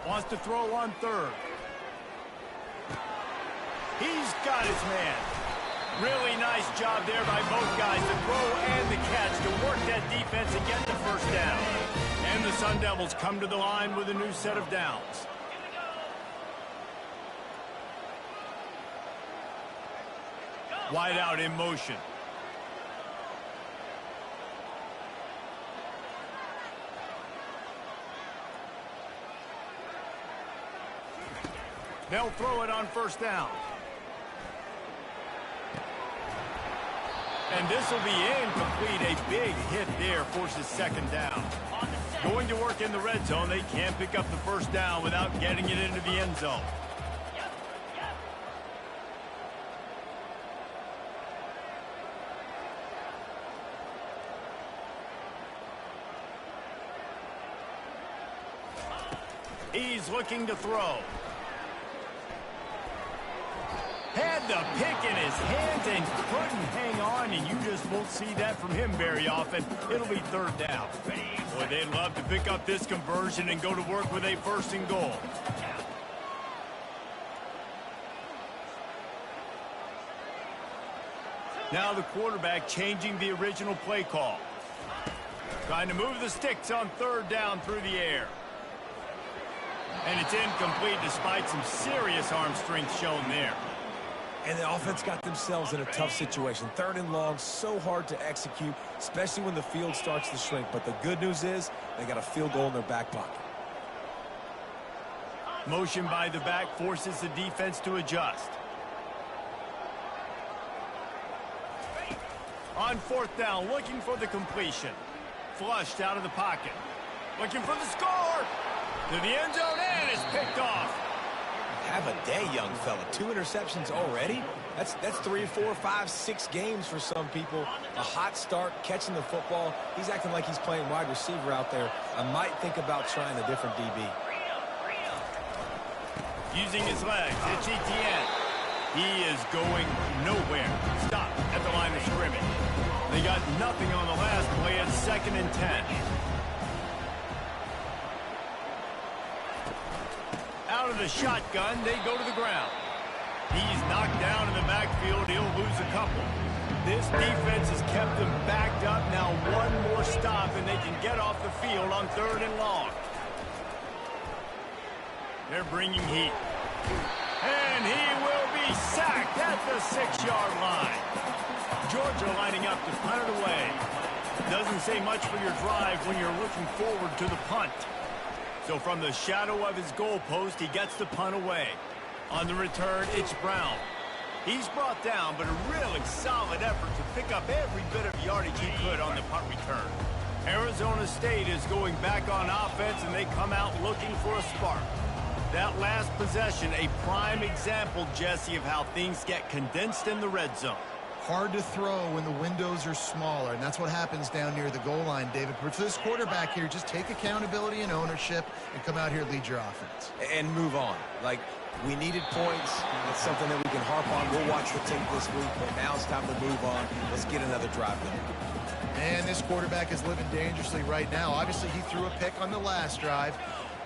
Wants to throw on third. He's got his man. Really nice job there by both guys, the throw and the catch, to work that defense and get the first down. And the Sun Devils come to the line with a new set of downs. Wide out in motion. They'll throw it on first down. And this will be incomplete. A big hit there forces second down. Going to work in the red zone. They can't pick up the first down without getting it into the end zone. He's looking to throw. Had the pick in his hands and couldn't hang on, and you just won't see that from him very often. It'll be third down. Boy, they'd love to pick up this conversion and go to work with a first and goal. Now the quarterback changing the original play call. Trying to move the sticks on third down through the air. And it's incomplete despite some serious arm strength shown there. And the offense got themselves in a tough situation. Third and long, so hard to execute, especially when the field starts to shrink. But the good news is they got a field goal in their back pocket. Motion by the back forces the defense to adjust. On fourth down, looking for the completion. Flushed out of the pocket. Looking for the score. To the end zone, and it's picked off. Have a day, young fella. 2 interceptions already? That's 3, 4, 5, 6 games for some people. A hot start, catching the football. He's acting like he's playing wide receiver out there. I might think about trying a different DB. Using his legs, it's Etienne. He is going nowhere. Stop at the line of scrimmage. They got nothing on the last play. It's 2nd and 10. Out of the shotgun, they go to the ground. He's knocked down in the backfield. He'll lose a couple. This defense has kept them backed up. Now one more stop, and they can get off the field on third and long. They're bringing heat. And he will be sacked at the 6-yard line. Georgia lining up to punt it away. Doesn't say much for your drive when you're looking forward to the punt. So from the shadow of his goalpost, he gets the punt away. On the return, it's Brown. He's brought down, but a really solid effort to pick up every bit of yardage he could on the punt return. Arizona State is going back on offense, and they come out looking for a spark. That last possession, a prime example, Jesse, of how things get condensed in the red zone. Hard to throw when the windows are smaller, and that's what happens down near the goal line, David. But for this quarterback here, just take accountability and ownership and come out here and lead your offense. And move on. Like, we needed points. It's something that we can harp on. We'll watch the tape this week, but now it's time to move on. Let's get another drive going. And this quarterback is living dangerously right now. Obviously, he threw a pick on the last drive.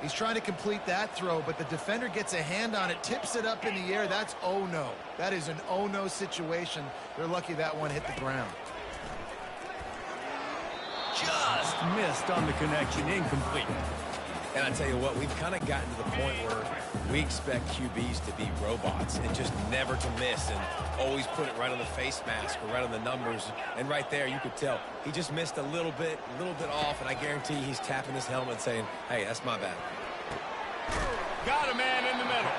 He's trying to complete that throw, but the defender gets a hand on it, tips it up in the air. That's oh-no. That is an oh-no situation. They're lucky that one hit the ground. just missed on the connection, incomplete. And I tell you what, we've kind of gotten to the point where we expect QBs to be robots and just never to miss and always put it right on the face mask or right on the numbers. And right there, you could tell he just missed a little bit off, and I guarantee he's tapping his helmet saying, hey, that's my bad. Got a man in the middle.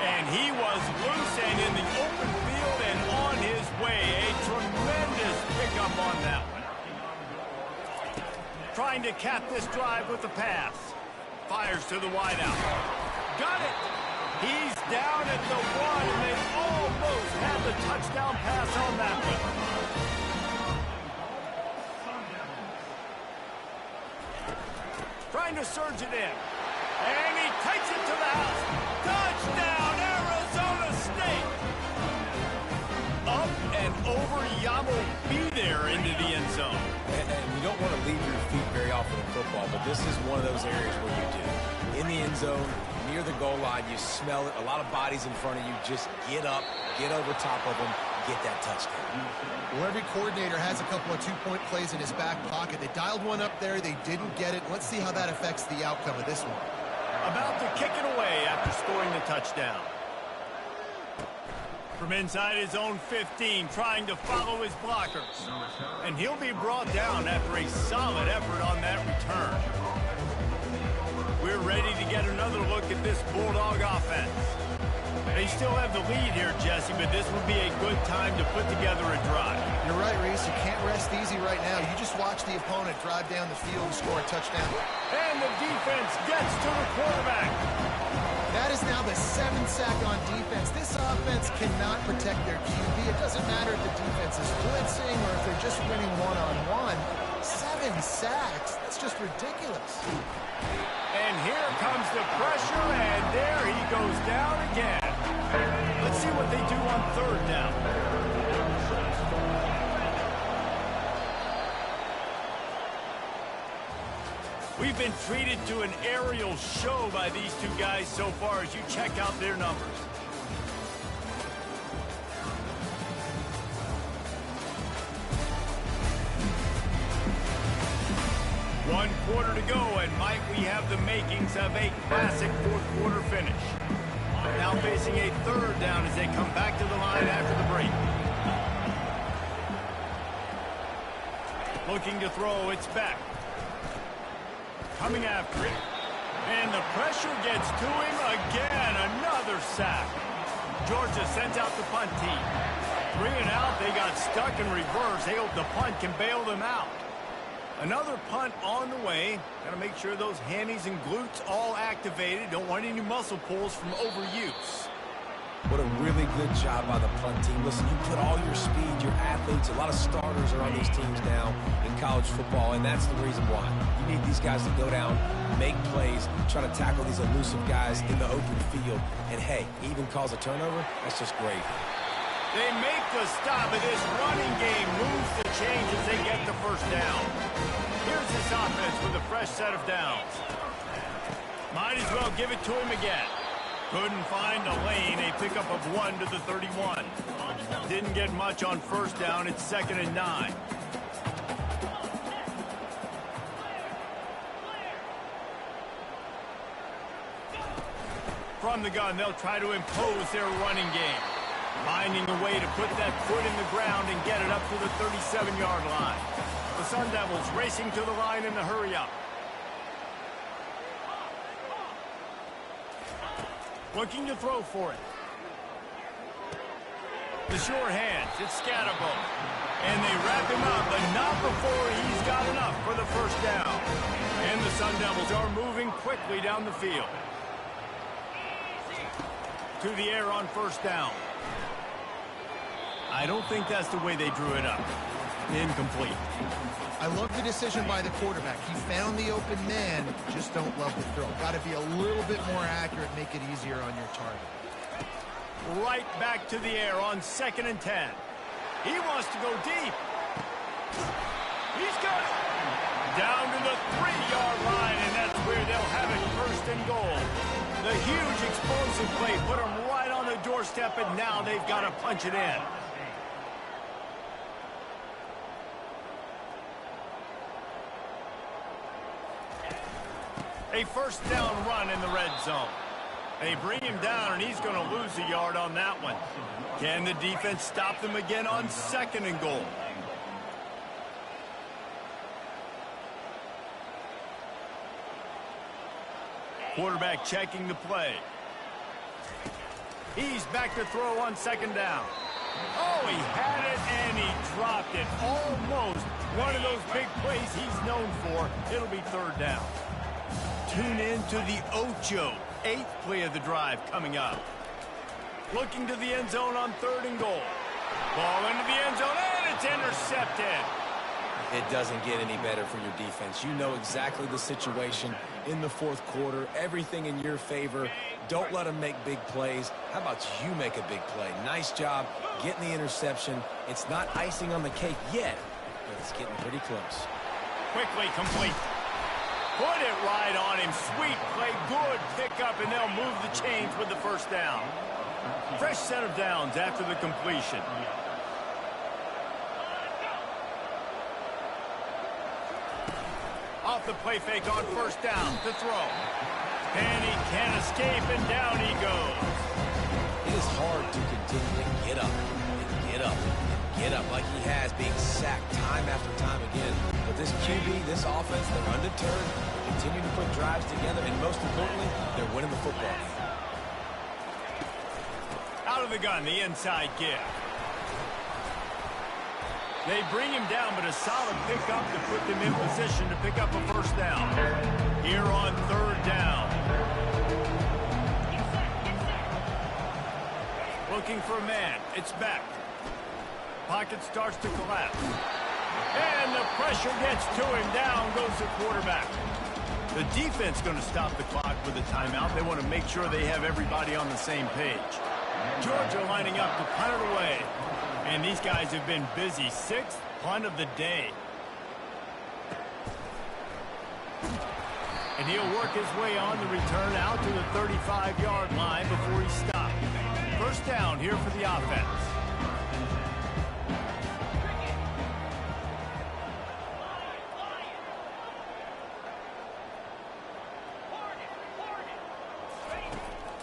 And he was loose and in the open field and on his way. A tremendous pickup on that one. Trying to cap this drive with the pass. Fires to the wideout. Got it. He's down at the 1, and they almost had the touchdown pass on that one. Trying to surge it in. And he takes it to the house. Touchdown, Arizona State. Up and over, Yamo be there into the end zone. And you don't want to leave your feet very often in football, but this is one of those areas where you do. In the end zone, near the goal line, you smell it. A lot of bodies in front of you. Just get up, get over top of them, get that touchdown. Well, every coordinator has a couple of two-point plays in his back pocket. They dialed one up there. They didn't get it. Let's see how that affects the outcome of this one. About to kick it away after scoring the touchdown. From inside his own 15, trying to follow his blockers. And he'll be brought down after a solid effort on that return. We're ready to get another look at this Bulldog offense. They still have the lead here, Jesse, but this would be a good time to put together a drive. You're right, Reese. You can't rest easy right now. You just watch the opponent drive down the field and score a touchdown. And the defense gets to the quarterback. That is now the 7th sack on defense. This offense cannot protect their QB. It doesn't matter if the defense is blitzing or if they're just winning one-on-one. 7 sacks. That's just ridiculous. And here comes the pressure, and there he goes down again. Let's see what they do on 3rd down. We've been treated to an aerial show by these two guys so far as you check out their numbers. One quarter to go, and Mike, we have the makings of a classic 4th quarter finish. Now facing a 3rd down as they come back to the line after the break. Looking to throw, it's back. Coming after it. And the pressure gets to him again. Another sack. Georgia sends out the punt team. 3 and out, they got stuck in reverse. They hope the punt can bail them out. Another punt on the way. Got to make sure those hammies and glutes all activated. Don't want any muscle pulls from overuse. What a really good job by the punt team. Listen, you put all your speed, your athletes, a lot of starters are on these teams now in college football, and that's the reason why. You need these guys to go down, make plays, try to tackle these elusive guys in the open field. And, hey, even calls a turnover, that's just great. They make the stop, and this running game moves the chains as they get the 1st down. Here's this offense with a fresh set of downs. Might as well give it to him again. Couldn't find a lane, a pickup of 1 to the 31. Didn't get much on 1st down, it's 2nd and 9. From the gun, they'll try to impose their running game. Finding a way to put that foot in the ground and get it up to the 37-yard line. The Sun Devils racing to the line in the hurry-up. Looking to throw for it. The sure hands, it's Scatterbo. And they wrap him up, but not before he's got enough for the 1st down. And the Sun Devils are moving quickly down the field. To the air on 1st down. I don't think that's the way they drew it up. Incomplete. I love the decision by the quarterback. He found the open man, just don't love the throw. Got to be a little bit more accurate, make it easier on your target. Right back to the air on 2nd and 10. He wants to go deep. He's got it. Down to the 3-yard line, and that's where they'll have it 1st and goal. The huge explosive play put them right on the doorstep, and now they've got to punch it in. A first down run in the red zone. They bring him down, and he's going to lose a yard on that one. Can the defense stop them again on 2nd and goal? Quarterback checking the play. He's back to throw on 2nd down. Oh, he had it, and he dropped it. Almost one of those big plays he's known for. It'll be 3rd down. Tune in to the Ocho. 8th play of the drive coming up. Looking to the end zone on 3rd and goal. Ball into the end zone, and it's intercepted. It doesn't get any better for your defense. You know exactly the situation in the 4th quarter. Everything in your favor. Don't let them make big plays. How about you make a big play? Nice job getting the interception. It's not icing on the cake yet, but it's getting pretty close. Quickly complete. Put it right on him. Sweet play. Good pickup, and they'll move the chains with the 1st down. Fresh set of downs after the completion. Off the play fake on 1st down to throw. And he can't escape, and down he goes. It is hard to continue to get up and get up and get up like he has, being sacked time after time again. But this QB, this offense, they're undeterred, continue to put drives together, and most importantly, they're winning the football game. Out of the gun, the inside give. They bring him down, but a solid pickup to put them in position to pick up a 1st down. Here on 3rd down. Looking for a man. It's Beck. Pocket starts to collapse. And the pressure gets to him. Down goes the quarterback. The defense going to stop the clock with a timeout. They want to make sure they have everybody on the same page. Georgia lining up to punt it away. And these guys have been busy. 6th punt of the day. And he'll work his way on the return out to the 35-yard line before he stopped. 1st down here for the offense.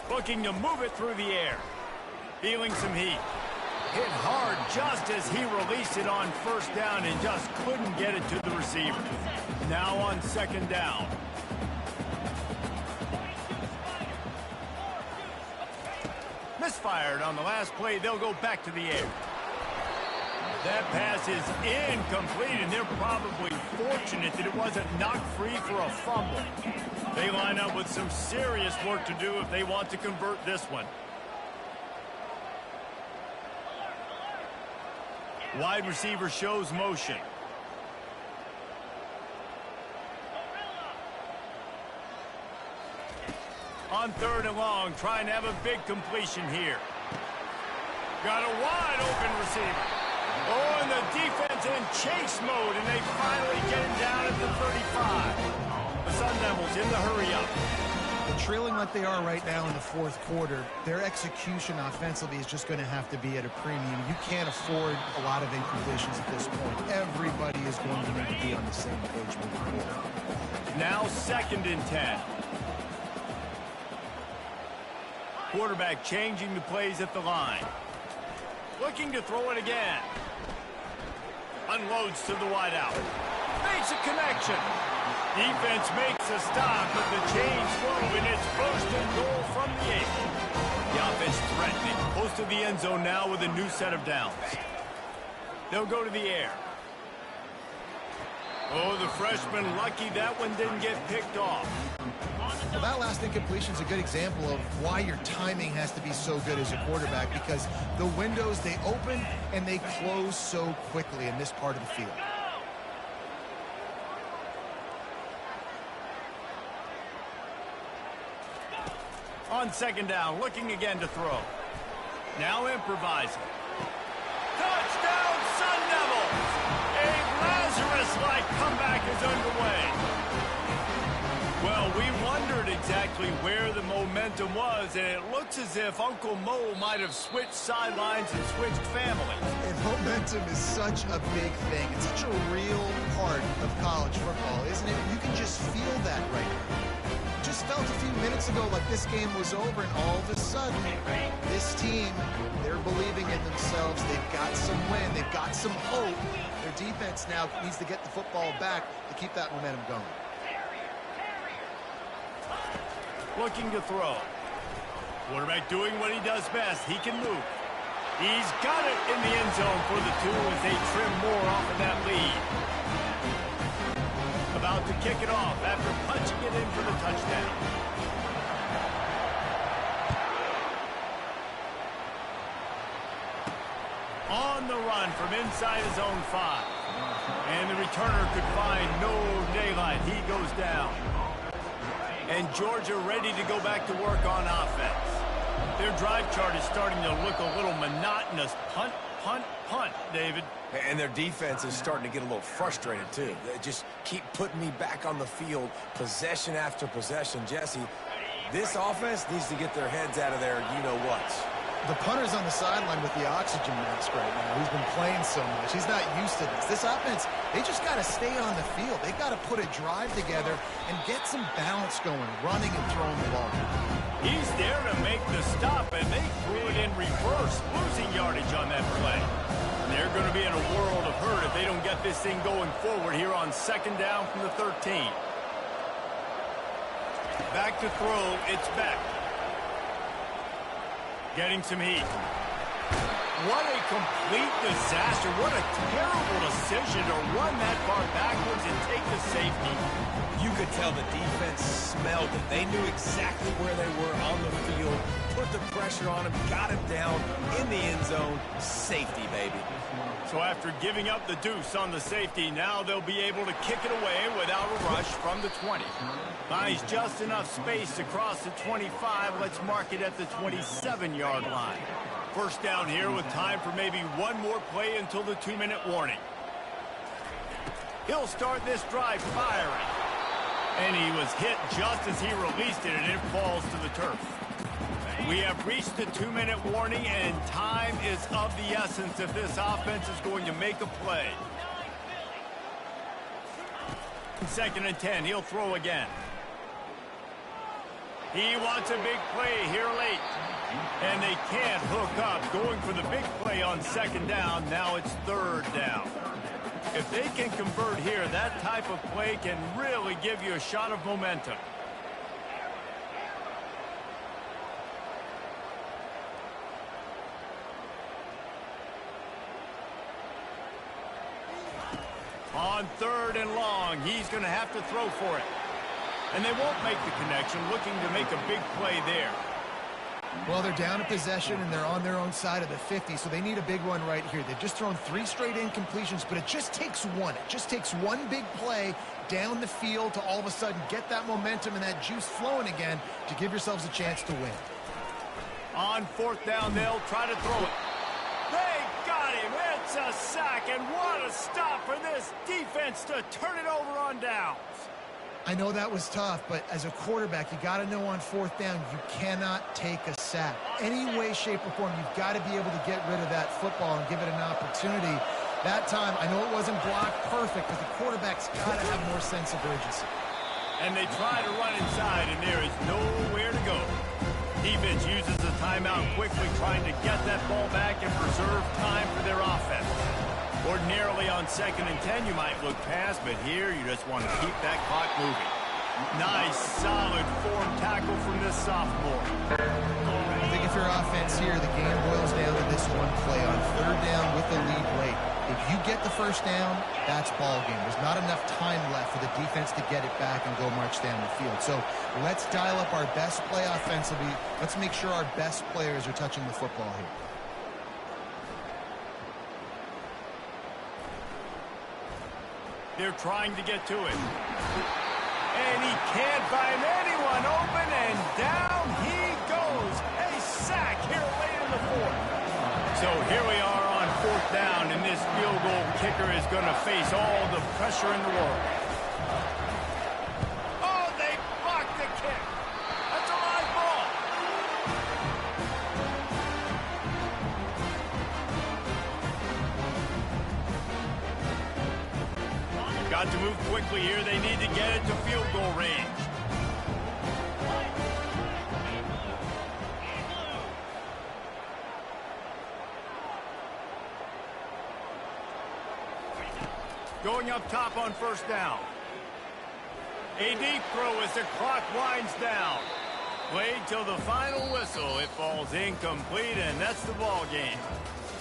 Looking to move it through the air. Feeling some heat. Hit hard just as he released it on 1st down and just couldn't get it to the receiver. Now on 2nd down. Misfired on the last play. They'll go back to the air. That pass is incomplete, and they're probably fortunate that it wasn't knocked free for a fumble. They line up with some serious work to do if they want to convert this one. Wide receiver shows motion. On 3rd and long, trying to have a big completion here. Got a wide open receiver. Oh, and the defense in chase mode, and they finally get him down at the 35. The Sun Devils in the hurry up. But trailing like they are right now in the 4th quarter, their execution offensively is just going to have to be at a premium. You can't afford a lot of incompletions at this point. Everybody is going to need to be on the same page moving forward. Now 2nd and 10. Quarterback changing the plays at the line. Looking to throw it again. Unloads to the wideout. Makes a connection. Defense makes a stop, but the chains move, and it's 1st and goal from the 8. The offense threatening. Close to the end zone now with a new set of downs. They'll go to the air. Oh, the freshman lucky that one didn't get picked off. Well, that last incompletion is a good example of why your timing has to be so good as a quarterback, because the windows, they open and they close so quickly in this part of the field. On 2nd down, looking again to throw. Now improvising. Touchdown, Sun Devils! A Lazarus-like comeback is underway. Well, we wondered exactly where the momentum was, and it looks as if Uncle Mo might have switched sidelines and switched families. And momentum is such a big thing. It's such a real part of college football, isn't it? You can just feel that right now. minutes ago like this game was over, and all of a sudden, this team, they're believing in themselves. They've got some wind. They've got some hope. Their defense now needs to get the football back to keep that momentum going. Looking to throw. Quarterback doing what he does best. He can move. He's got it in the end zone for the 2 as they trim more off of that lead. About to kick it off after punching it in for the touchdown. On the run from inside his own 5. And the returner could find no daylight. He goes down. And Georgia ready to go back to work on offense. Their drive chart is starting to look a little monotonous. Punt, punt, punt, David. And their defense is starting to get a little frustrated, too. They just keep putting me back on the field, possession after possession. Jesse, this offense needs to get their heads out of there, you-know-whats. The punter's on the sideline with the oxygen mask right now. He's been playing so much. He's not used to this. This offense, they just got to stay on the field. They got to put a drive together and get some balance going, running and throwing the ball. He's there to make the stop, and they threw it in reverse, losing yardage on that play. They're going to be in a world of hurt if they don't get this thing going forward here on 2nd down from the 13. Back to throw, it's Beck. Getting some heat. What a complete disaster. What a terrible decision to run that far backwards and take the safety. You could tell the defense smelled it. They knew exactly where they were on the field, put the pressure on him, got him down in the end zone. Safety, baby. So after giving up the deuce on the safety, now they'll be able to kick it away without a rush from the 20. Finds just enough space to cross the 25. Let's mark it at the 27-yard line. First down here with time for maybe one more play until the 2-minute warning. He'll start this drive firing. And he was hit just as he released it, and it falls to the turf. We have reached the 2-minute warning, and time is of the essence if this offense is going to make a play. 2nd and 10, he'll throw again. He wants a big play here late. And they can't hook up. Going for the big play on 2nd down, now it's 3rd down. If they can convert here, that type of play can really give you a shot of momentum. On 3rd and long, he's going to have to throw for it. And they won't make the connection, looking to make a big play there. Well, they're down a possession, and they're on their own side of the 50, so they need a big one right here. They've just thrown 3 straight incompletions, but it just takes one. It just takes one big play down the field to all of a sudden get that momentum and that juice flowing again to give yourselves a chance to win. On 4th down, they'll try to throw it. They got him. It's a sack, and what a stop for this defense to turn it over on downs. I know that was tough, but as a quarterback, you got to know on 4th down, you cannot take a sack. Any way, shape, or form, you've got to be able to get rid of that football and give it an opportunity. That time, I know it wasn't blocked perfect, but the quarterback's got to have more sense of urgency. And they try to run inside, and there is nowhere to go. Defense uses the timeout quickly, trying to get that ball back and preserve time for their offense. Ordinarily on 2nd and 10, you might look past, but here you just want to keep that clock moving. Nice, solid form tackle from this sophomore. I think if your offense here, the game boils down to this one play on 3rd down with the lead late. If you get the 1st down, that's ball game. There's not enough time left for the defense to get it back and go march down the field. So let's dial up our best play offensively. Let's make sure our best players are touching the football here. They're trying to get to it. And he can't find anyone open, and down he goes. A sack here late in the 4th. So here we are on 4th down, and this field goal kicker is going to face all the pressure in the world. Oh, they blocked the kick. That's a live ball. Got to move quickly here. They need to get it to field goal range. Going up top on first down. A deep throw as the clock winds down. Played till the final whistle. It falls incomplete, and that's the ball game.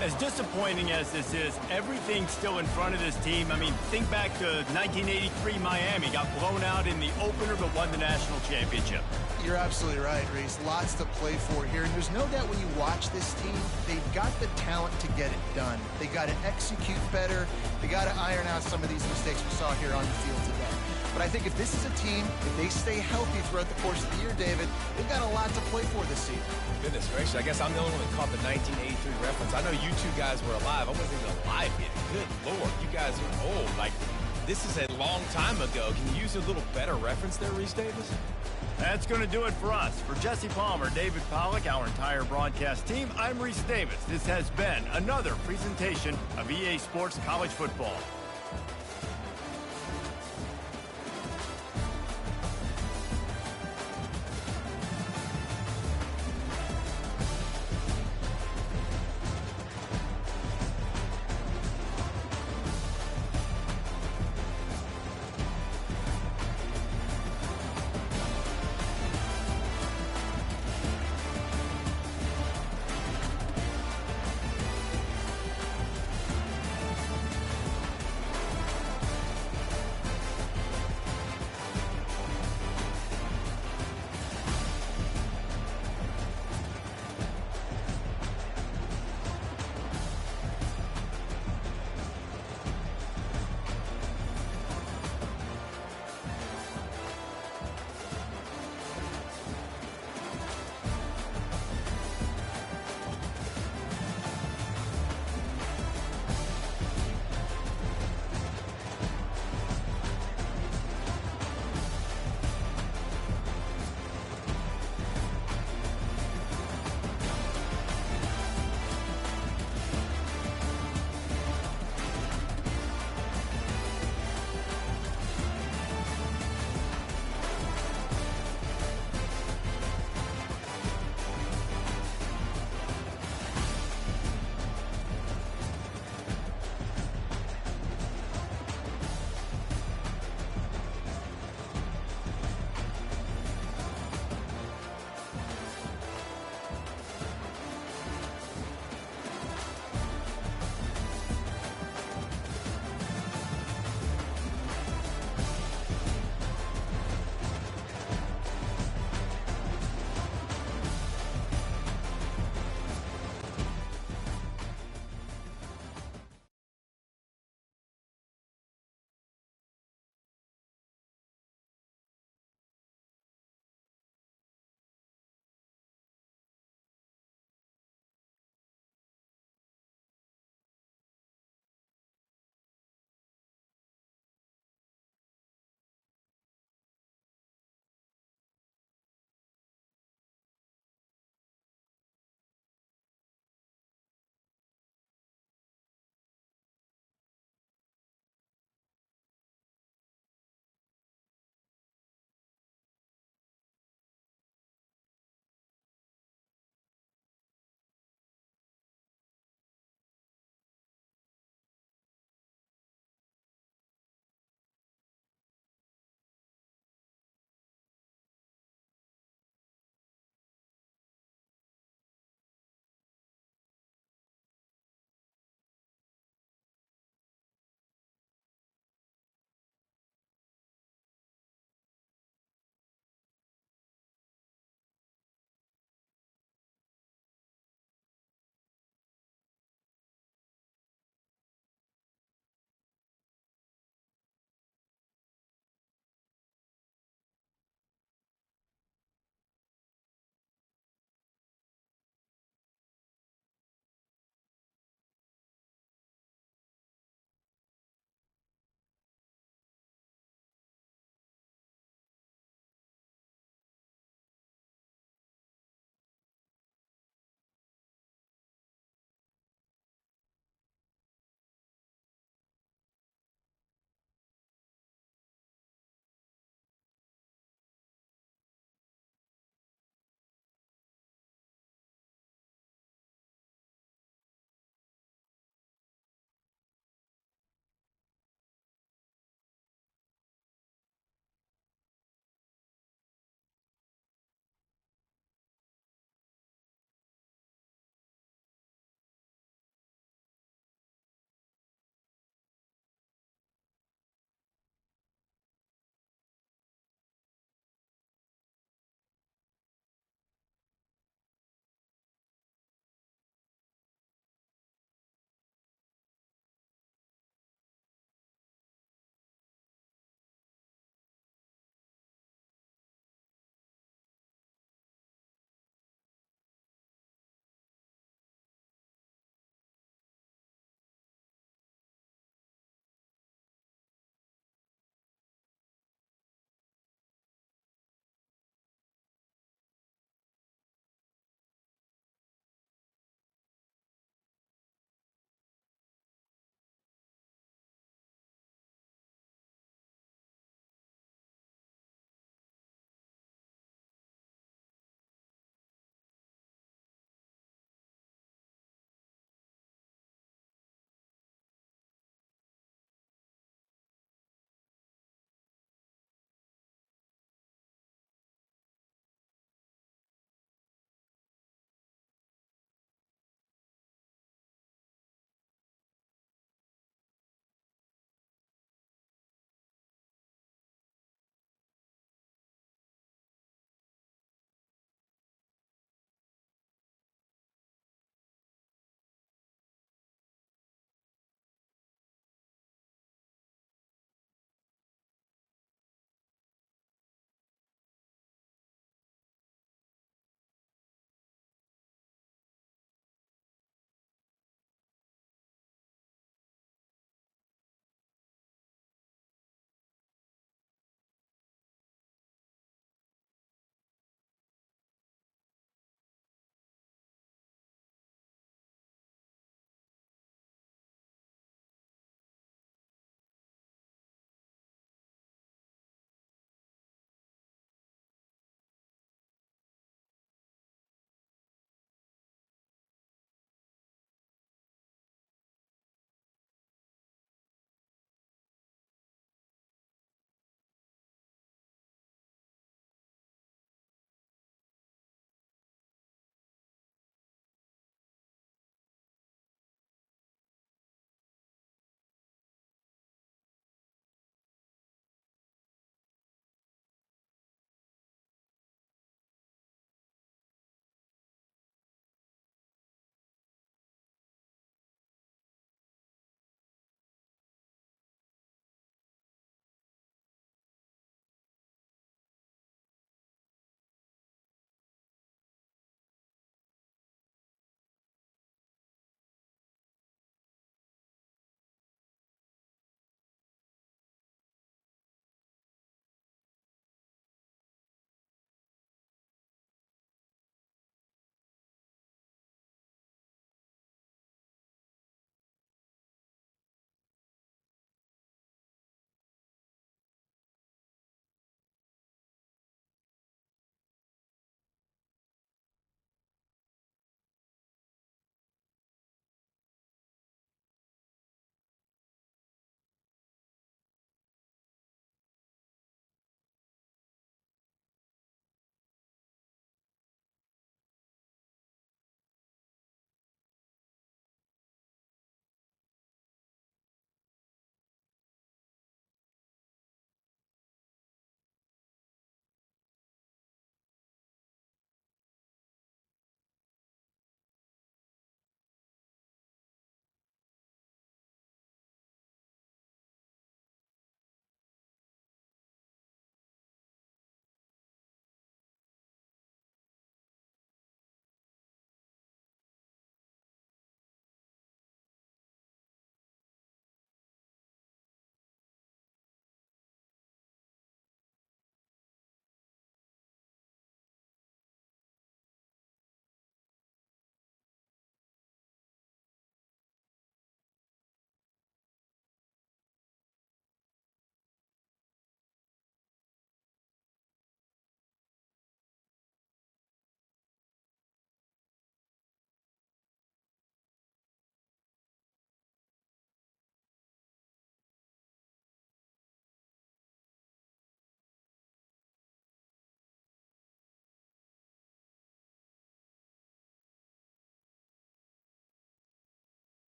As disappointing as this is, everything's still in front of this team. I mean, think back to 1983 Miami. Got blown out in the opener but won the national championship. You're absolutely right, Reese. Lots to play for here. And there's no doubt when you watch this team, they've got the talent to get it done. They got to execute better. They got to iron out some of these mistakes we saw here on the field today. But I think if this is a team, if they stay healthy throughout the course of the year, David, they've got a lot to play for this season. Goodness gracious, I guess I'm the only one that caught the 1983 reference. I know you two guys were alive. I wasn't even alive yet. Good Lord, you guys are old. Like, this is a long time ago. Can you use a little better reference there, Reese Davis? That's going to do it for us. For Jesse Palmer, David Pollack, our entire broadcast team, I'm Reese Davis. This has been another presentation of EA Sports College Football.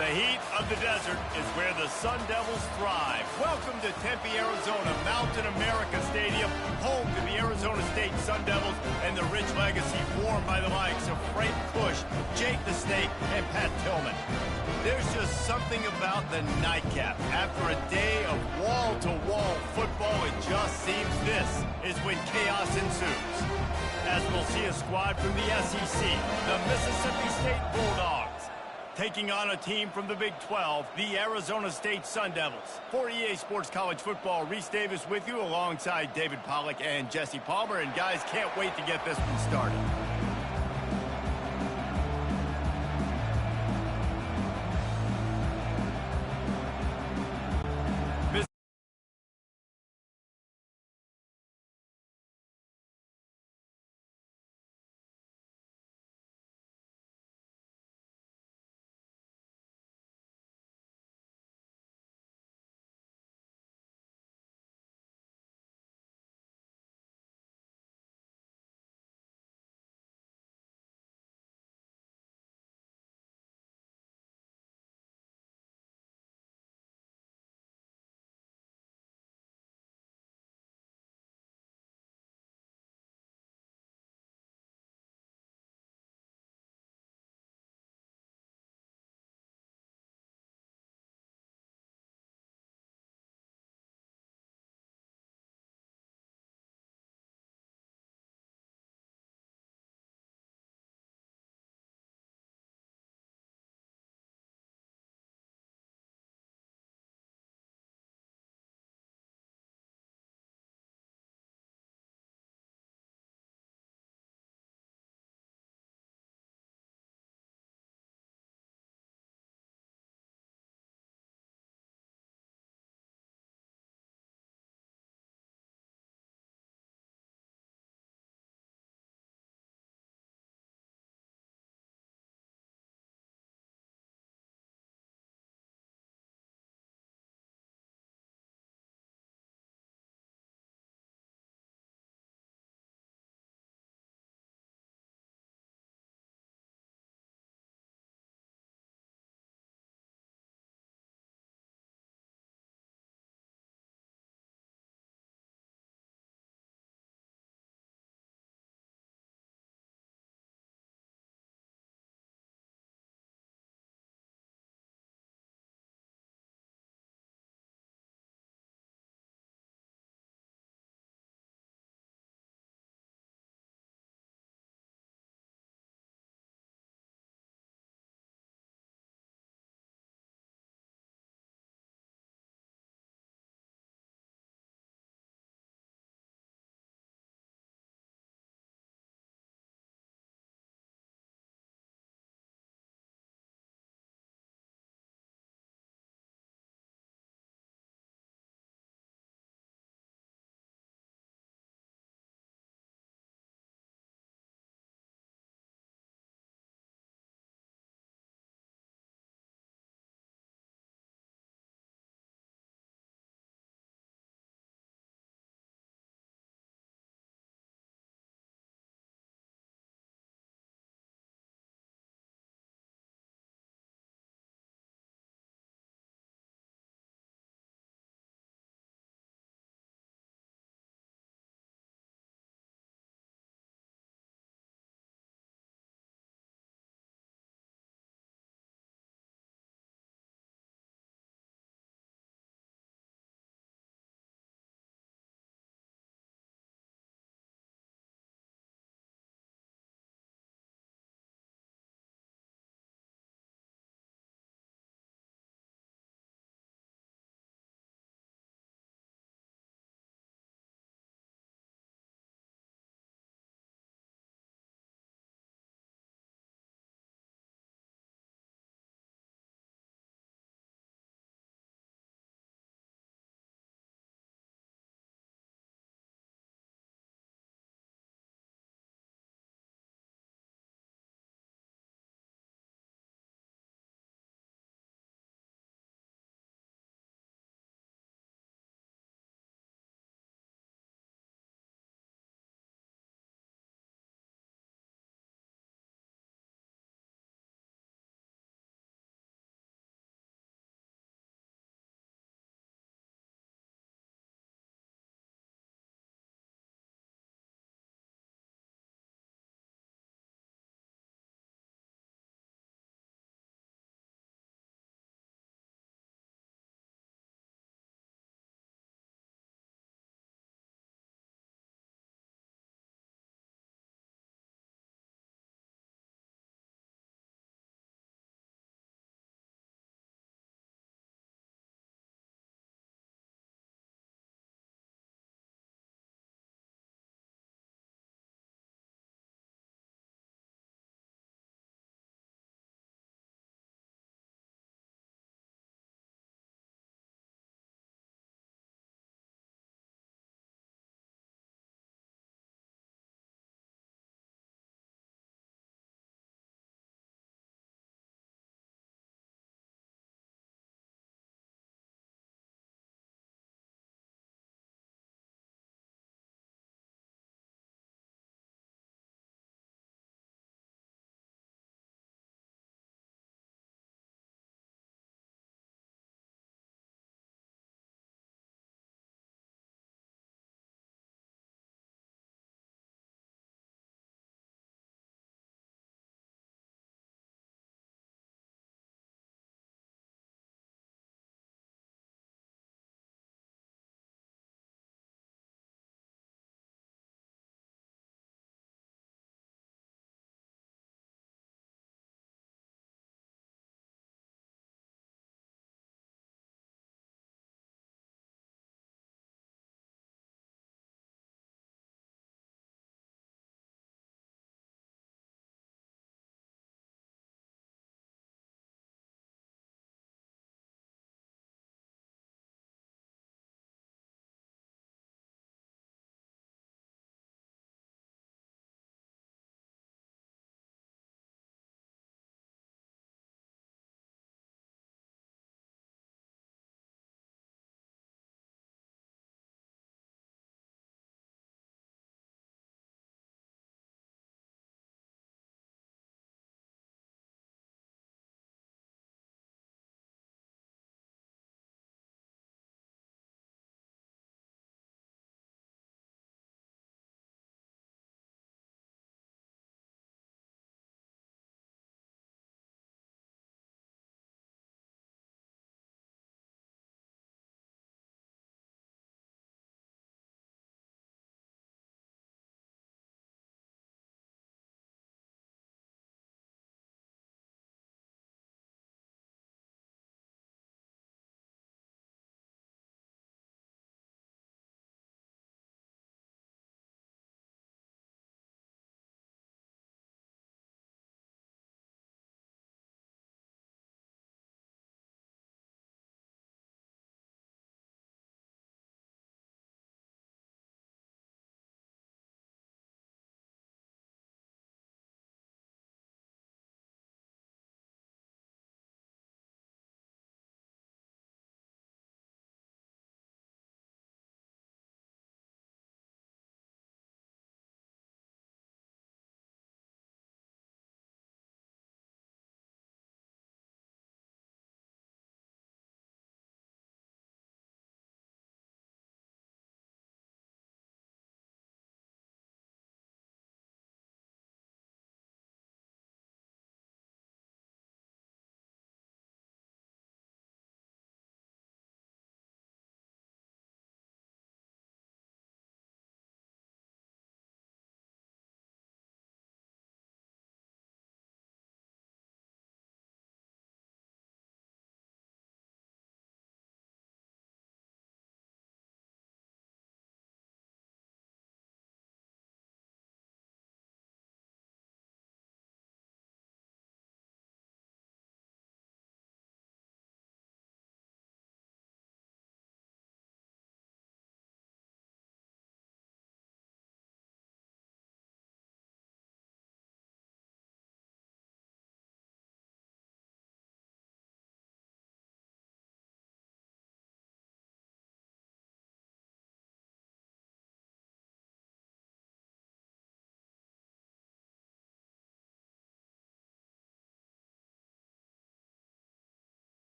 The heat of the desert is where the Sun Devils thrive. Welcome to Tempe, Arizona, Mountain America Stadium, home to the Arizona State Sun Devils and the rich legacy formed by the likes of Frank Bush, Jake the Snake, and Pat Tillman. There's just something about the nightcap. After a day of wall-to-wall football, it just seems this is when chaos ensues. As we'll see a squad from the SEC, the Mississippi State Bulldogs, taking on a team from the Big 12, the Arizona State Sun Devils. For EA Sports College Football, Reese Davis with you alongside David Pollack and Jesse Palmer. And guys, can't wait to get this one started.